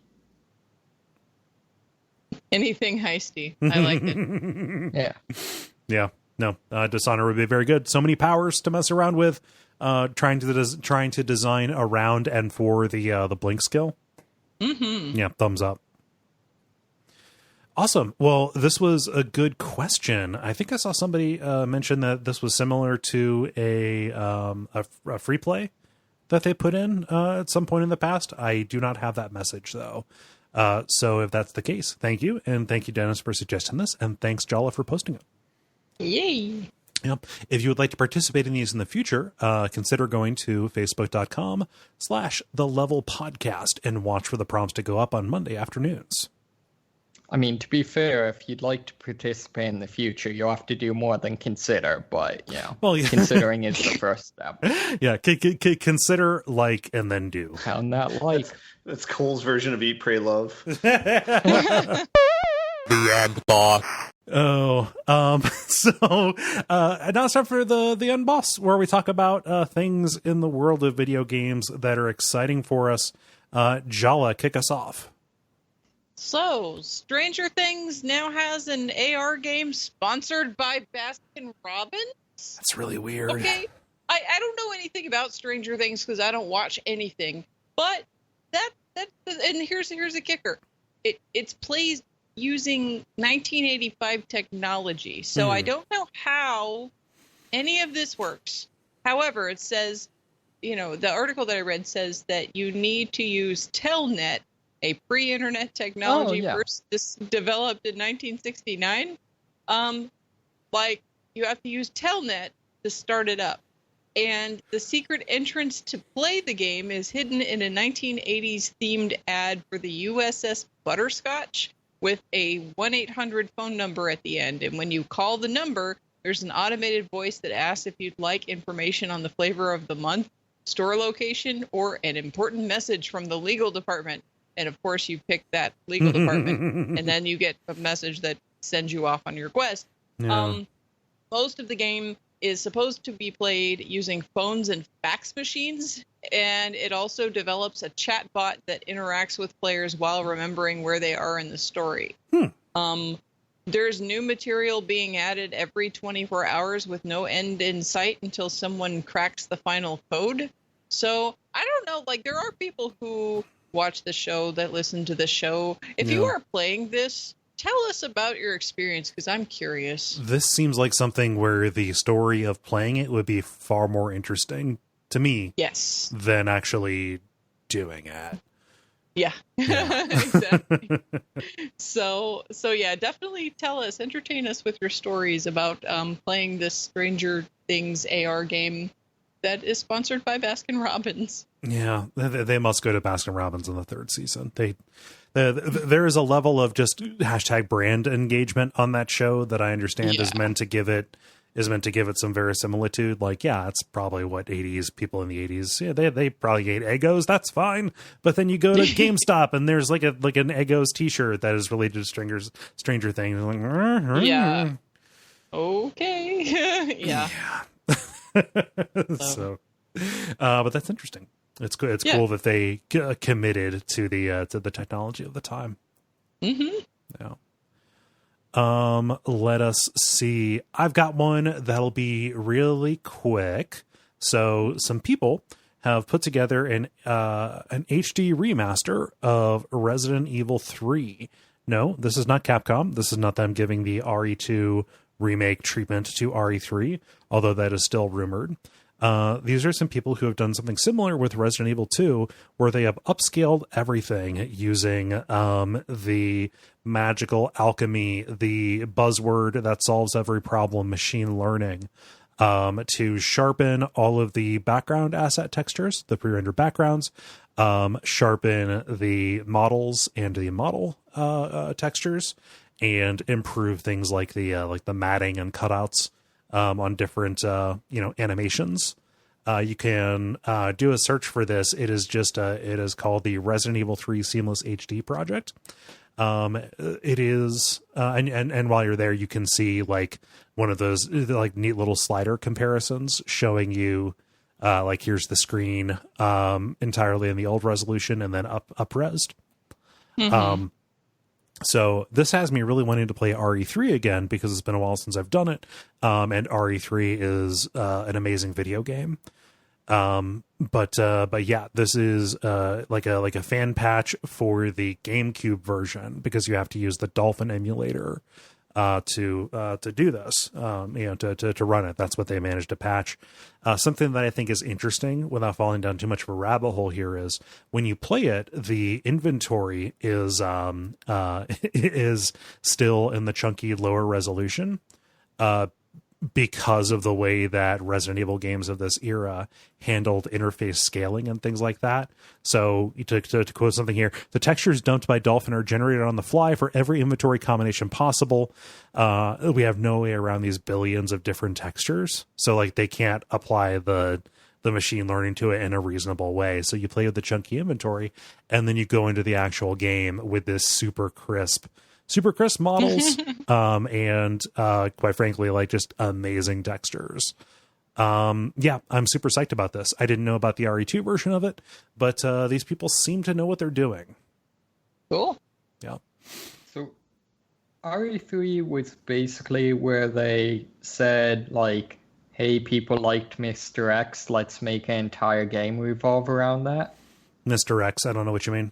Anything heisty. I liked it. Yeah. Yeah. No, Dishonor would be very good. So many powers to mess around with. Trying to design around and for the blink skill. Mm-hmm. Yeah, thumbs up. Awesome. Well, this was a good question. I think I saw somebody mention that this was similar to a free play that they put in at some point in the past. I do not have that message though. So if that's the case, thank you, and thank you, Dennis, for suggesting this, and thanks, Jala, for posting it. Yay. Yep. If you would like to participate in these in the future, consider going to facebook.com/thelevelpodcast and watch for the prompts to go up on Monday afternoons. I mean, to be fair, if you'd like to participate in the future, you'll have to do more than consider, but, considering is the first step. Yeah, consider, like, and then do. Pound that like. That's Cole's version of Eat, Pray, Love. The end boss. Oh, so now it's time for the Unboss, where we talk about things in the world of video games that are exciting for us. Jala, kick us off. So, Stranger Things now has an AR game sponsored by Baskin Robbins? That's really weird. Okay, I don't know anything about Stranger Things because I don't watch anything, but and here's a kicker. It's plays using 1985 technology, so I don't know how any of this works. However, it says, the article that I read says that you need to use telnet, a pre-internet technology first developed in 1969. You have to use telnet to start it up. And the secret entrance to play the game is hidden in a 1980s themed ad for the USS Butterscotch with a 1-800 phone number at the end. And when you call the number, there's an automated voice that asks if you'd like information on the flavor of the month, store location, or an important message from the legal department. And of course, you pick that legal department, and then you get a message that sends you off on your quest. Yeah. Most of the game is supposed to be played using phones and fax machines, and it also develops a chat bot that interacts with players while remembering where they are in the story. There's new material being added every 24 hours with no end in sight until someone cracks the final code. So I don't know, there are people who watch the show, that listen to the show. If you are playing this, tell us about your experience, because I'm curious. This seems like something where the story of playing it would be far more interesting to me than actually doing it. Yeah. Exactly. So yeah, definitely tell us, entertain us with your stories about playing this Stranger Things AR game that is sponsored by Baskin Robbins. Yeah, they must go to Baskin Robbins in the third season. There is a level of just hashtag brand engagement on that show that I understand is meant to give it some verisimilitude. It's probably what 80s people in the 80s. Yeah, they probably ate Eggos. That's fine. But then you go to GameStop and there's an Eggos T-shirt that is related to Stranger Things. Yeah. Okay. Yeah. So, but that's interesting. It's good. It's cool that they committed to the technology of the time. Mm-hmm. Yeah. Let us see. I've got one that'll be really quick. So some people have put together an HD remaster of Resident Evil 3. No, this is not Capcom. This is not them giving the RE2 remake treatment to RE3, although that is still rumored. These are some people who have done something similar with Resident Evil 2, where they have upscaled everything using the magical alchemy, the buzzword that solves every problem, machine learning, to sharpen all of the background asset textures, the pre-rendered backgrounds, sharpen the models and the model textures, and improve things like the matting and cutouts on different animations. You can do a search for this. It is called the Resident Evil 3 Seamless HD project. It is and while you're there, you can see like one of those like neat little slider comparisons showing you like here's the screen entirely in the old resolution and then up-resed. Mm-hmm. So this has me really wanting to play RE3 again because it's been a while since I've done it. And RE3 is an amazing video game. But yeah, this is like a fan patch for the GameCube version because you have to use the Dolphin emulator to do this, to run it. That's what they managed to patch. Something that I think is interesting without falling down too much of a rabbit hole here is when you play it, the inventory is is still in the chunky lower resolution, because of the way that Resident Evil games of this era handled interface scaling and things like that. So to quote something here, the textures dumped by Dolphin are generated on the fly for every inventory combination possible. We have no way around these billions of different textures. So like they can't apply the machine learning to it in a reasonable way. So you play with the chunky inventory and then you go into the actual game with this super crisp models, and quite frankly, like just amazing textures. Yeah, I'm super psyched about this. I didn't know about the RE2 version of it, but these people seem to know what they're doing. Cool. Yeah. So RE3 was basically where they said, like, hey, people liked Mr. X, let's make an entire game revolve around that. Mr. X, I don't know what you mean.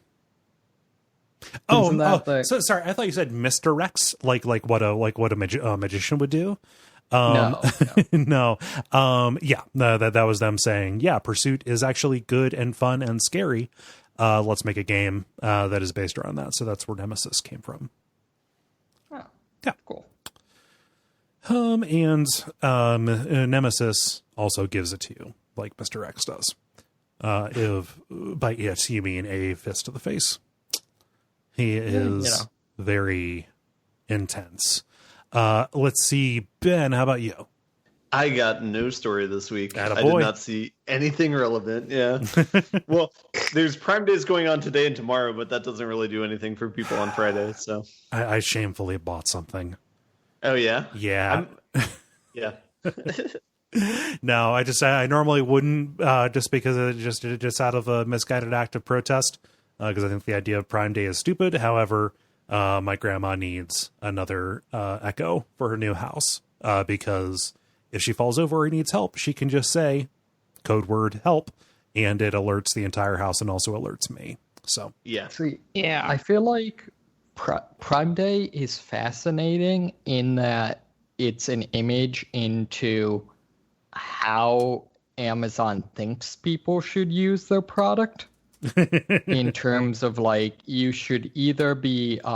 So sorry. I thought you said Mr. Rex, like what a magician would do. No. No. Yeah. That was them saying, yeah, Pursuit is actually good and fun and scary. Let's make a game that is based around that. So that's where Nemesis came from. Oh, yeah, cool. And Nemesis also gives it to you, like Mr. X does. If by it you mean a fist to the face. He is very intense. Let's see, Ben, how about you? I got no story this week. Attaboy. I did not see anything relevant. Yeah. Well, there's Prime Days going on today and tomorrow, but that doesn't really do anything for people on Friday. So I shamefully bought something. Oh, yeah? Yeah. Yeah. No, I normally wouldn't, just because it just out of a misguided act of protest. Because I think the idea of Prime Day is stupid. However, my grandma needs another Echo for her new house. Because if she falls over or needs help, she can just say code word help, and it alerts the entire house and also alerts me. So yeah. See, Yeah. I feel like Prime Day is fascinating in that it's an image into how Amazon thinks people should use their product. In terms of like you should either be A,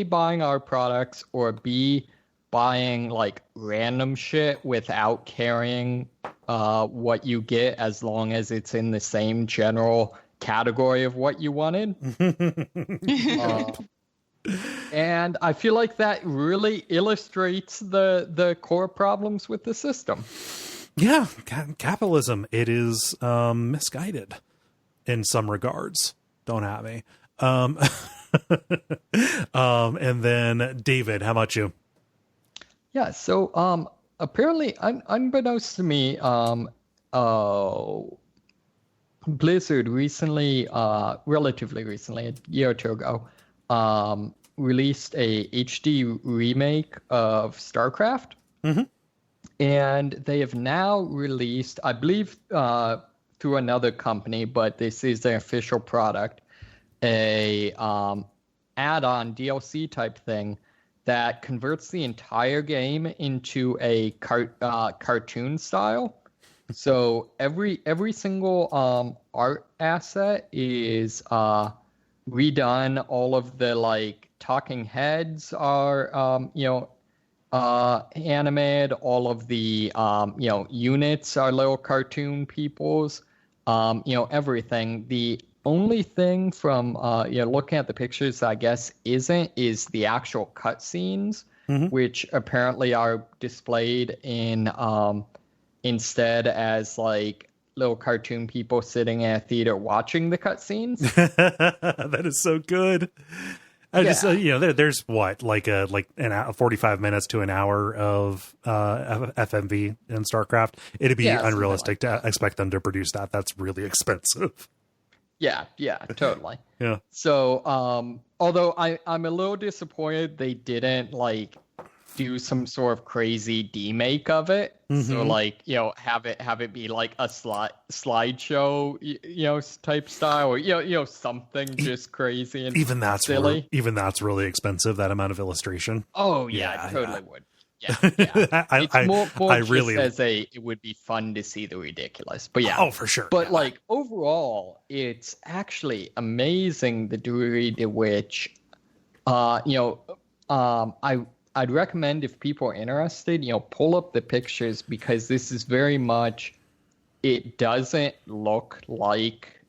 buying our products, or B, buying like random shit without caring what you get, as long as it's in the same general category of what you wanted. And I feel like that really illustrates the core problems with the system. yeah, capitalism, it is misguided in some regards. Don't at me. And then David, how about you? Yeah, so apparently, unbeknownst to me, Blizzard recently, relatively recently, a year or two ago, released a HD remake of Starcraft. Mm-hmm. And they have now released, I believe, through another company, but this is their official product, a add-on DLC type thing that converts the entire game into a cartoon style. So every single art asset is redone. All of the like talking heads are animated. All of the units are little cartoon peoples. Everything. The only thing from looking at the pictures, I guess, is the actual cutscenes, which apparently are displayed in instead as like little cartoon people sitting in a theater watching the cutscenes. That is so good. Just there's what like an hour, 45 minutes to an hour of FMV in StarCraft. It'd be unrealistic to expect them to produce that. That's really expensive. Yeah, totally. Yeah. So, although I'm a little disappointed they didn't like do some sort of crazy demake of it. So like, have it be like a slideshow, type style, or something just crazy and even that's silly. Even that's really expensive, that amount of illustration. Oh yeah, totally would. Yeah. It's more really as it would be fun to see the ridiculous. But yeah. Oh, for sure. But like overall, it's actually amazing the degree to which I'd recommend if people are interested, pull up the pictures, because this is very much, it doesn't look like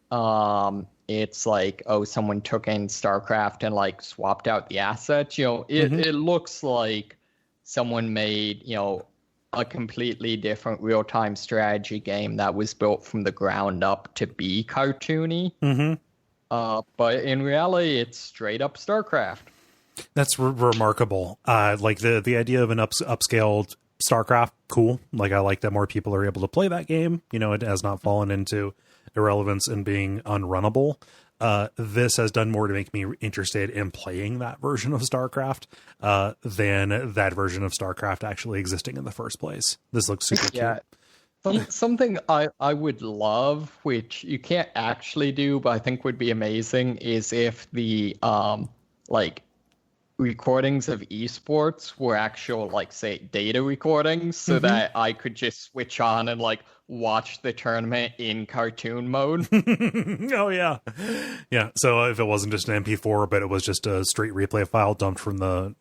it's like, oh, someone took in StarCraft and like swapped out the assets. It looks like someone made, a completely different real-time strategy game that was built from the ground up to be cartoony. But in reality, it's straight up StarCraft. That's remarkable. Like the idea of an upscaled StarCraft, cool. Like I like that more people are able to play that game. It has not fallen into irrelevance and being unrunnable. This has done more to make me interested in playing that version of StarCraft than that version of StarCraft actually existing in the first place. This looks super cute. Something I would love, which you can't actually do, but I think would be amazing, is if the recordings of esports were actual, like, say, data recordings, so that I could just switch on and like watch the tournament in cartoon mode. Oh yeah. So if it wasn't just an MP4, but it was just a straight replay file dumped from the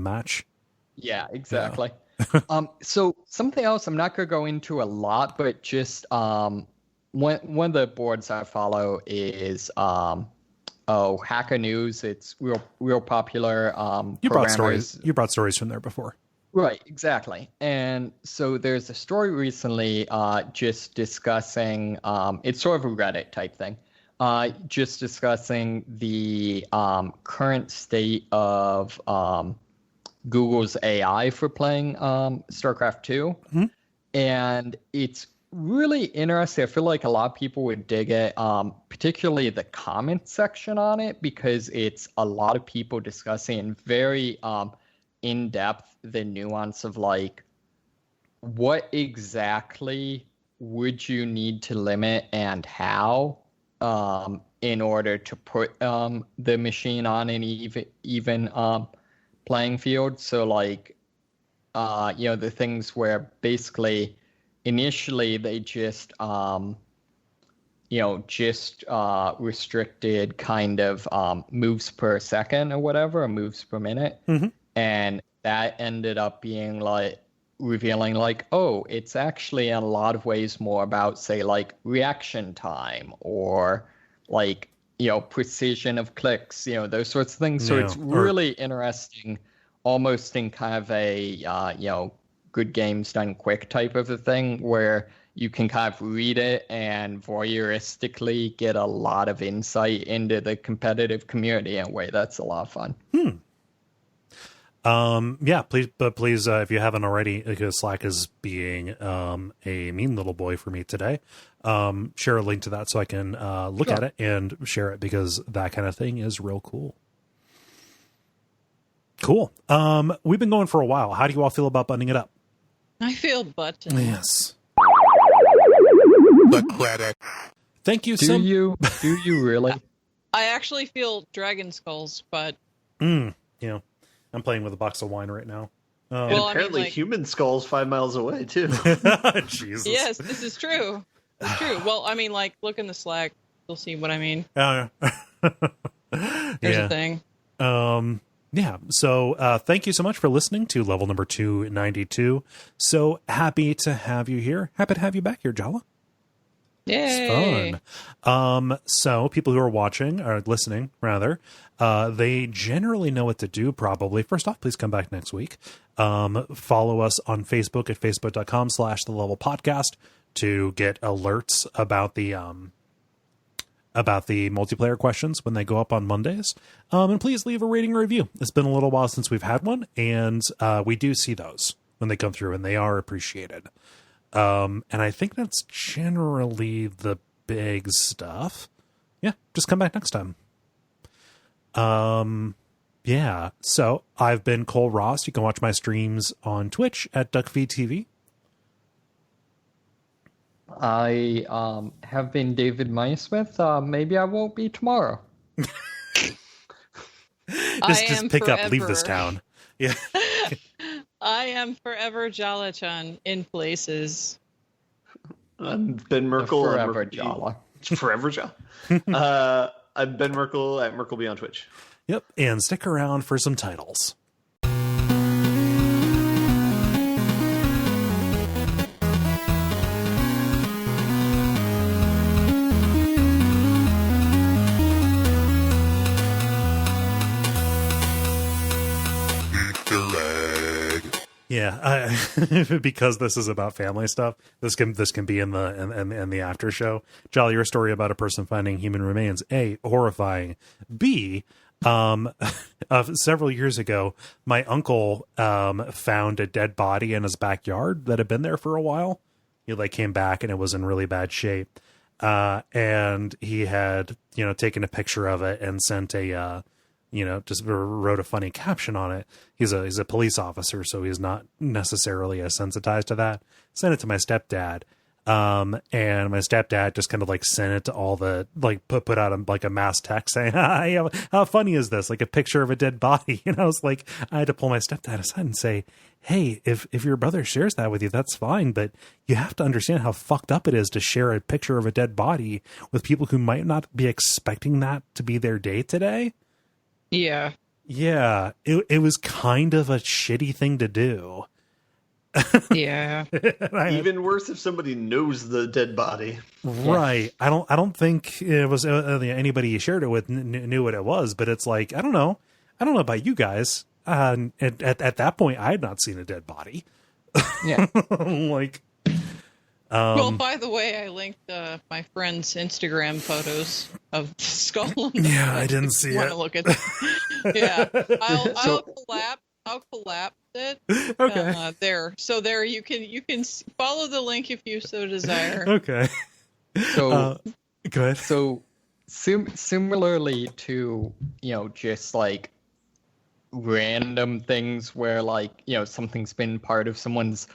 match. Yeah, exactly. Yeah. So something else I'm not gonna go into a lot, but just one of the boards I follow is Hacker News. It's real popular. You brought stories from there before. Right, exactly. And so there's a story recently just discussing, it's sort of a Reddit type thing, just discussing the current state of Google's AI for playing StarCraft 2. And it's really interesting. I feel like a lot of people would dig it, particularly the comment section on it, because it's a lot of people discussing very in depth the nuance of like what exactly would you need to limit and how in order to put the machine on an even playing field. So like the things where basically initially they just restricted kind of moves per second or whatever, or moves per minute. And that ended up being like revealing like, oh, it's actually in a lot of ways more about, say, like reaction time or like, precision of clicks, those sorts of things. So it's really interesting, almost in kind of a, good games done quick type of a thing, where you can kind of read it and voyeuristically get a lot of insight into the competitive community in a way that's a lot of fun. Yeah, please, if you haven't already, because Slack is being a mean little boy for me today, share a link to that so I can look at it and share it, because that kind of thing is real cool. Cool. We've been going for a while. How do you all feel about buttoning it up? I feel buttoned. Yes. The credit. Thank you. Do you really? I actually feel dragon skulls, but Yeah, I'm playing with a box of wine right now. And Well, I mean, apparently like- human skulls 5 miles away, too. Jesus. yes, this is true. It's true. Well, I mean, like, look in the Slack. You'll see what I mean. Yeah. There's a thing. Yeah. So thank you so much for listening to level number 292. So happy to have you here. Happy to have you back here, Jala. Yay. It's fun. So people who are watching or listening rather, they generally know what to do probably. First off, please come back next week. Follow us on Facebook at facebook.com/the-level-podcast to get alerts about the multiplayer questions when they go up on Mondays. And please leave a rating or review. It's been a little while since we've had one, and we do see those when they come through, and they are appreciated. And I think that's generally the big stuff. Yeah, just come back next time. Yeah, so I've been Cole Ross. You can watch my streams on Twitch at Duckfeed.tv. I have been David Meyersmith. Maybe I won't be tomorrow. Just pick up, leave this town. Yeah. I am forever Jala-chan in places. I'm Ben Merkel. Forever Jala. Forever Jala. I'm Ben Merkel at Merkelby on Twitch. Yep, and stick around for some titles. Yeah, because this is about family stuff. This can be in the after show. Jolly, your story about a person finding human remains. A, horrifying. B, several years ago, my uncle found a dead body in his backyard that had been there for a while. He came back and it was in really bad shape. And he had taken a picture of it and sent a just wrote a funny caption on it. He's a police officer, so he's not necessarily as sensitized to that. Sent it to my stepdad. And my stepdad just kind of sent it to all the, put out a mass text saying, "Hi, how funny is this? A picture of a dead body." And I was I had to pull my stepdad aside and say, "Hey, if your brother shares that with you, that's fine. But you have to understand how fucked up it is to share a picture of a dead body with people who might not be expecting that to be their day today." Yeah. Yeah, it was kind of a shitty thing to do. Yeah. Even worse if somebody knows the dead body. Right. I don't think it was anybody you shared it with knew what it was, but it's I don't know about you guys. At that point, I had not seen a dead body. Yeah. Well, by the way, I linked my friend's Instagram photos of the skull. Yeah, I didn't see Want it. to look at that? Yeah, I'll collapse it. Okay. There. So there, you can follow the link if you so desire. Okay. So Go ahead. So similarly to, just random things where something's been part of someone's,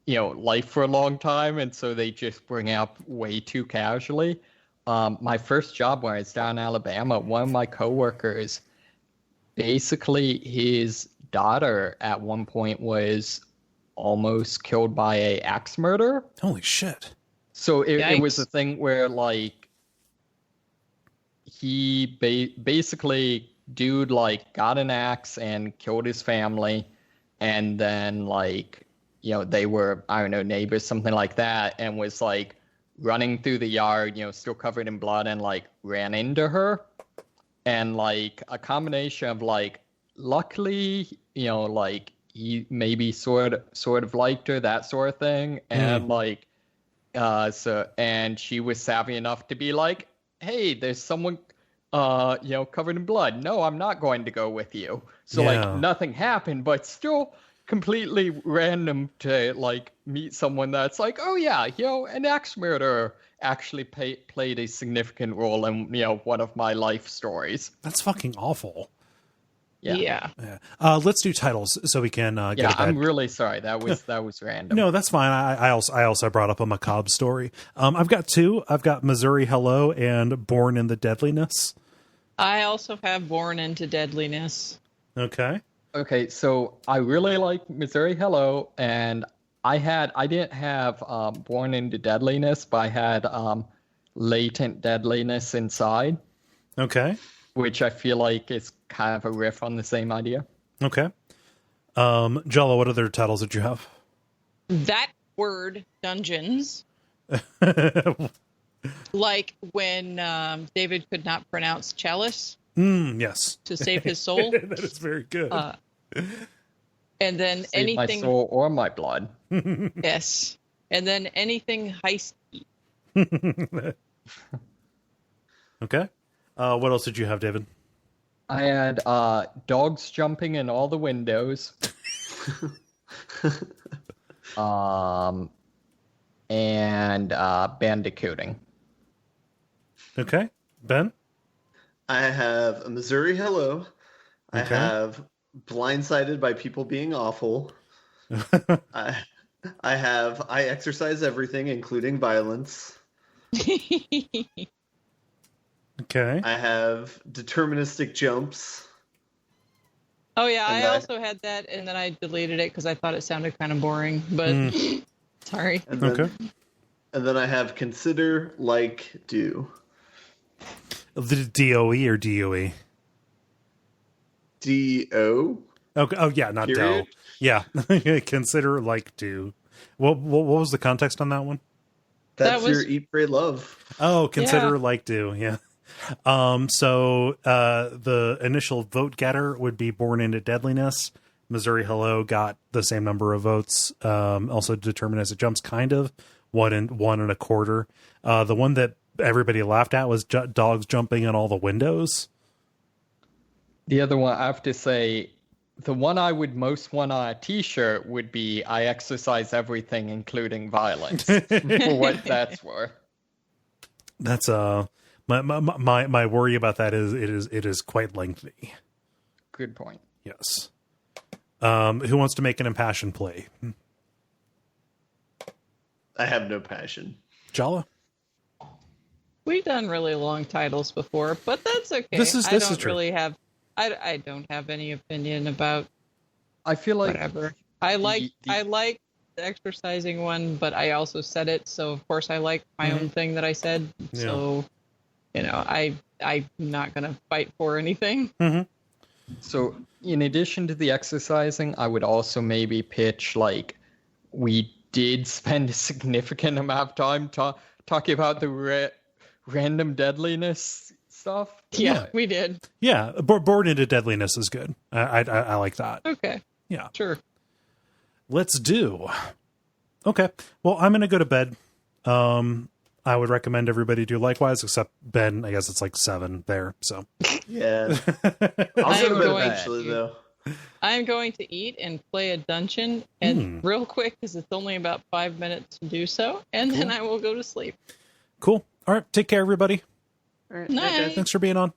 life for a long time. And so they just bring it up way too casually. My first job when I was down in Alabama, one of my coworkers, basically his daughter at one point was almost killed by a axe murder. Holy shit. So it was a thing where he basically dude got an axe and killed his family, and then they were, I don't know, neighbors, something like that, and was running through the yard, still covered in blood, and ran into her, and a combination of luckily he maybe sort of liked her, that sort of thing, and and she was savvy enough to be hey, there's someone covered in blood. No, I'm not going to go with you. So Yeah. like nothing happened, but still completely random to like meet someone that's like, oh yeah, an axe murderer actually played a significant role in one of my life stories. That's fucking awful. Yeah. Let's do titles so we can get a bed. I'm really sorry. That was random. No, that's fine. I also brought up a macabre story. I've got two. I've got Missouri Hello and Born in the Deadliness. I also have Born into Deadliness. Okay. Okay, so I really like Missouri Hello, and I didn't have Born into Deadliness, but I had Latent Deadliness Inside. Okay. Which I feel like is kind of a riff on the same idea. Okay. Jala, what other titles did you have? That word, dungeons. Like when David could not pronounce chalice. Yes. To save his soul. That is very good. And then Save anything. my soul or my blood. Yes. And then anything heisty. Okay. What else did you have, David? I had dogs jumping in all the windows. And bandicooting. Okay. Ben? I have a Missouri Hello. I have Blindsided by People Being Awful. I have I Exercise Everything, including violence. Okay. I have Deterministic Jumps. Oh yeah, And I also had that, and then I deleted it because I thought it sounded kind of boring. But sorry. And then, Okay. And then I have Consider, Like, Do. The DOE or DOE? D-O? Okay. Oh, yeah, not Period? DO. Yeah. Consider like do. What was the context on that one? That's That was- your Eat, Pray, Love. Oh, consider Yeah. like do. Yeah. So the initial vote getter would be Born into Deadliness. Missouri Hello got the same number of votes. Also determined as it jumps, kind of 1 and a quarter. The one that everybody laughed at was dogs jumping in all the windows. The other one, I have to say, the one I would most want on a t-shirt would be I Exercise Everything, including violence. For what that's worth. That's my worry about that is it is quite lengthy. Good point. Yes. Who wants to make an impassioned play? I have no passion. Jala? We've done really long titles before, but that's okay. This is true. Really have. I don't have any opinion about I feel like whatever. I like the exercising one, but I also said it, so of course I like my own thing that I said. Yeah. So, I'm not gonna fight for anything. So, in addition to the exercising, I would also maybe pitch, like, we did spend a significant amount of time talking about the random deadliness stuff. Yeah, we did. Yeah, Born into Deadliness is good. I like that. Okay. Yeah. Sure. Let's do. Okay. Well, I'm going to go to bed. I would recommend everybody do likewise, except Ben, I guess it's like 7 there. So Yeah. I'll go to bed going eventually, to- though. I'm going to eat and play a dungeon, and real quick, because it's only about 5 minutes to do so, and then I will go to sleep. cool. All right. Take care, everybody. All right. Night. Thanks for being on.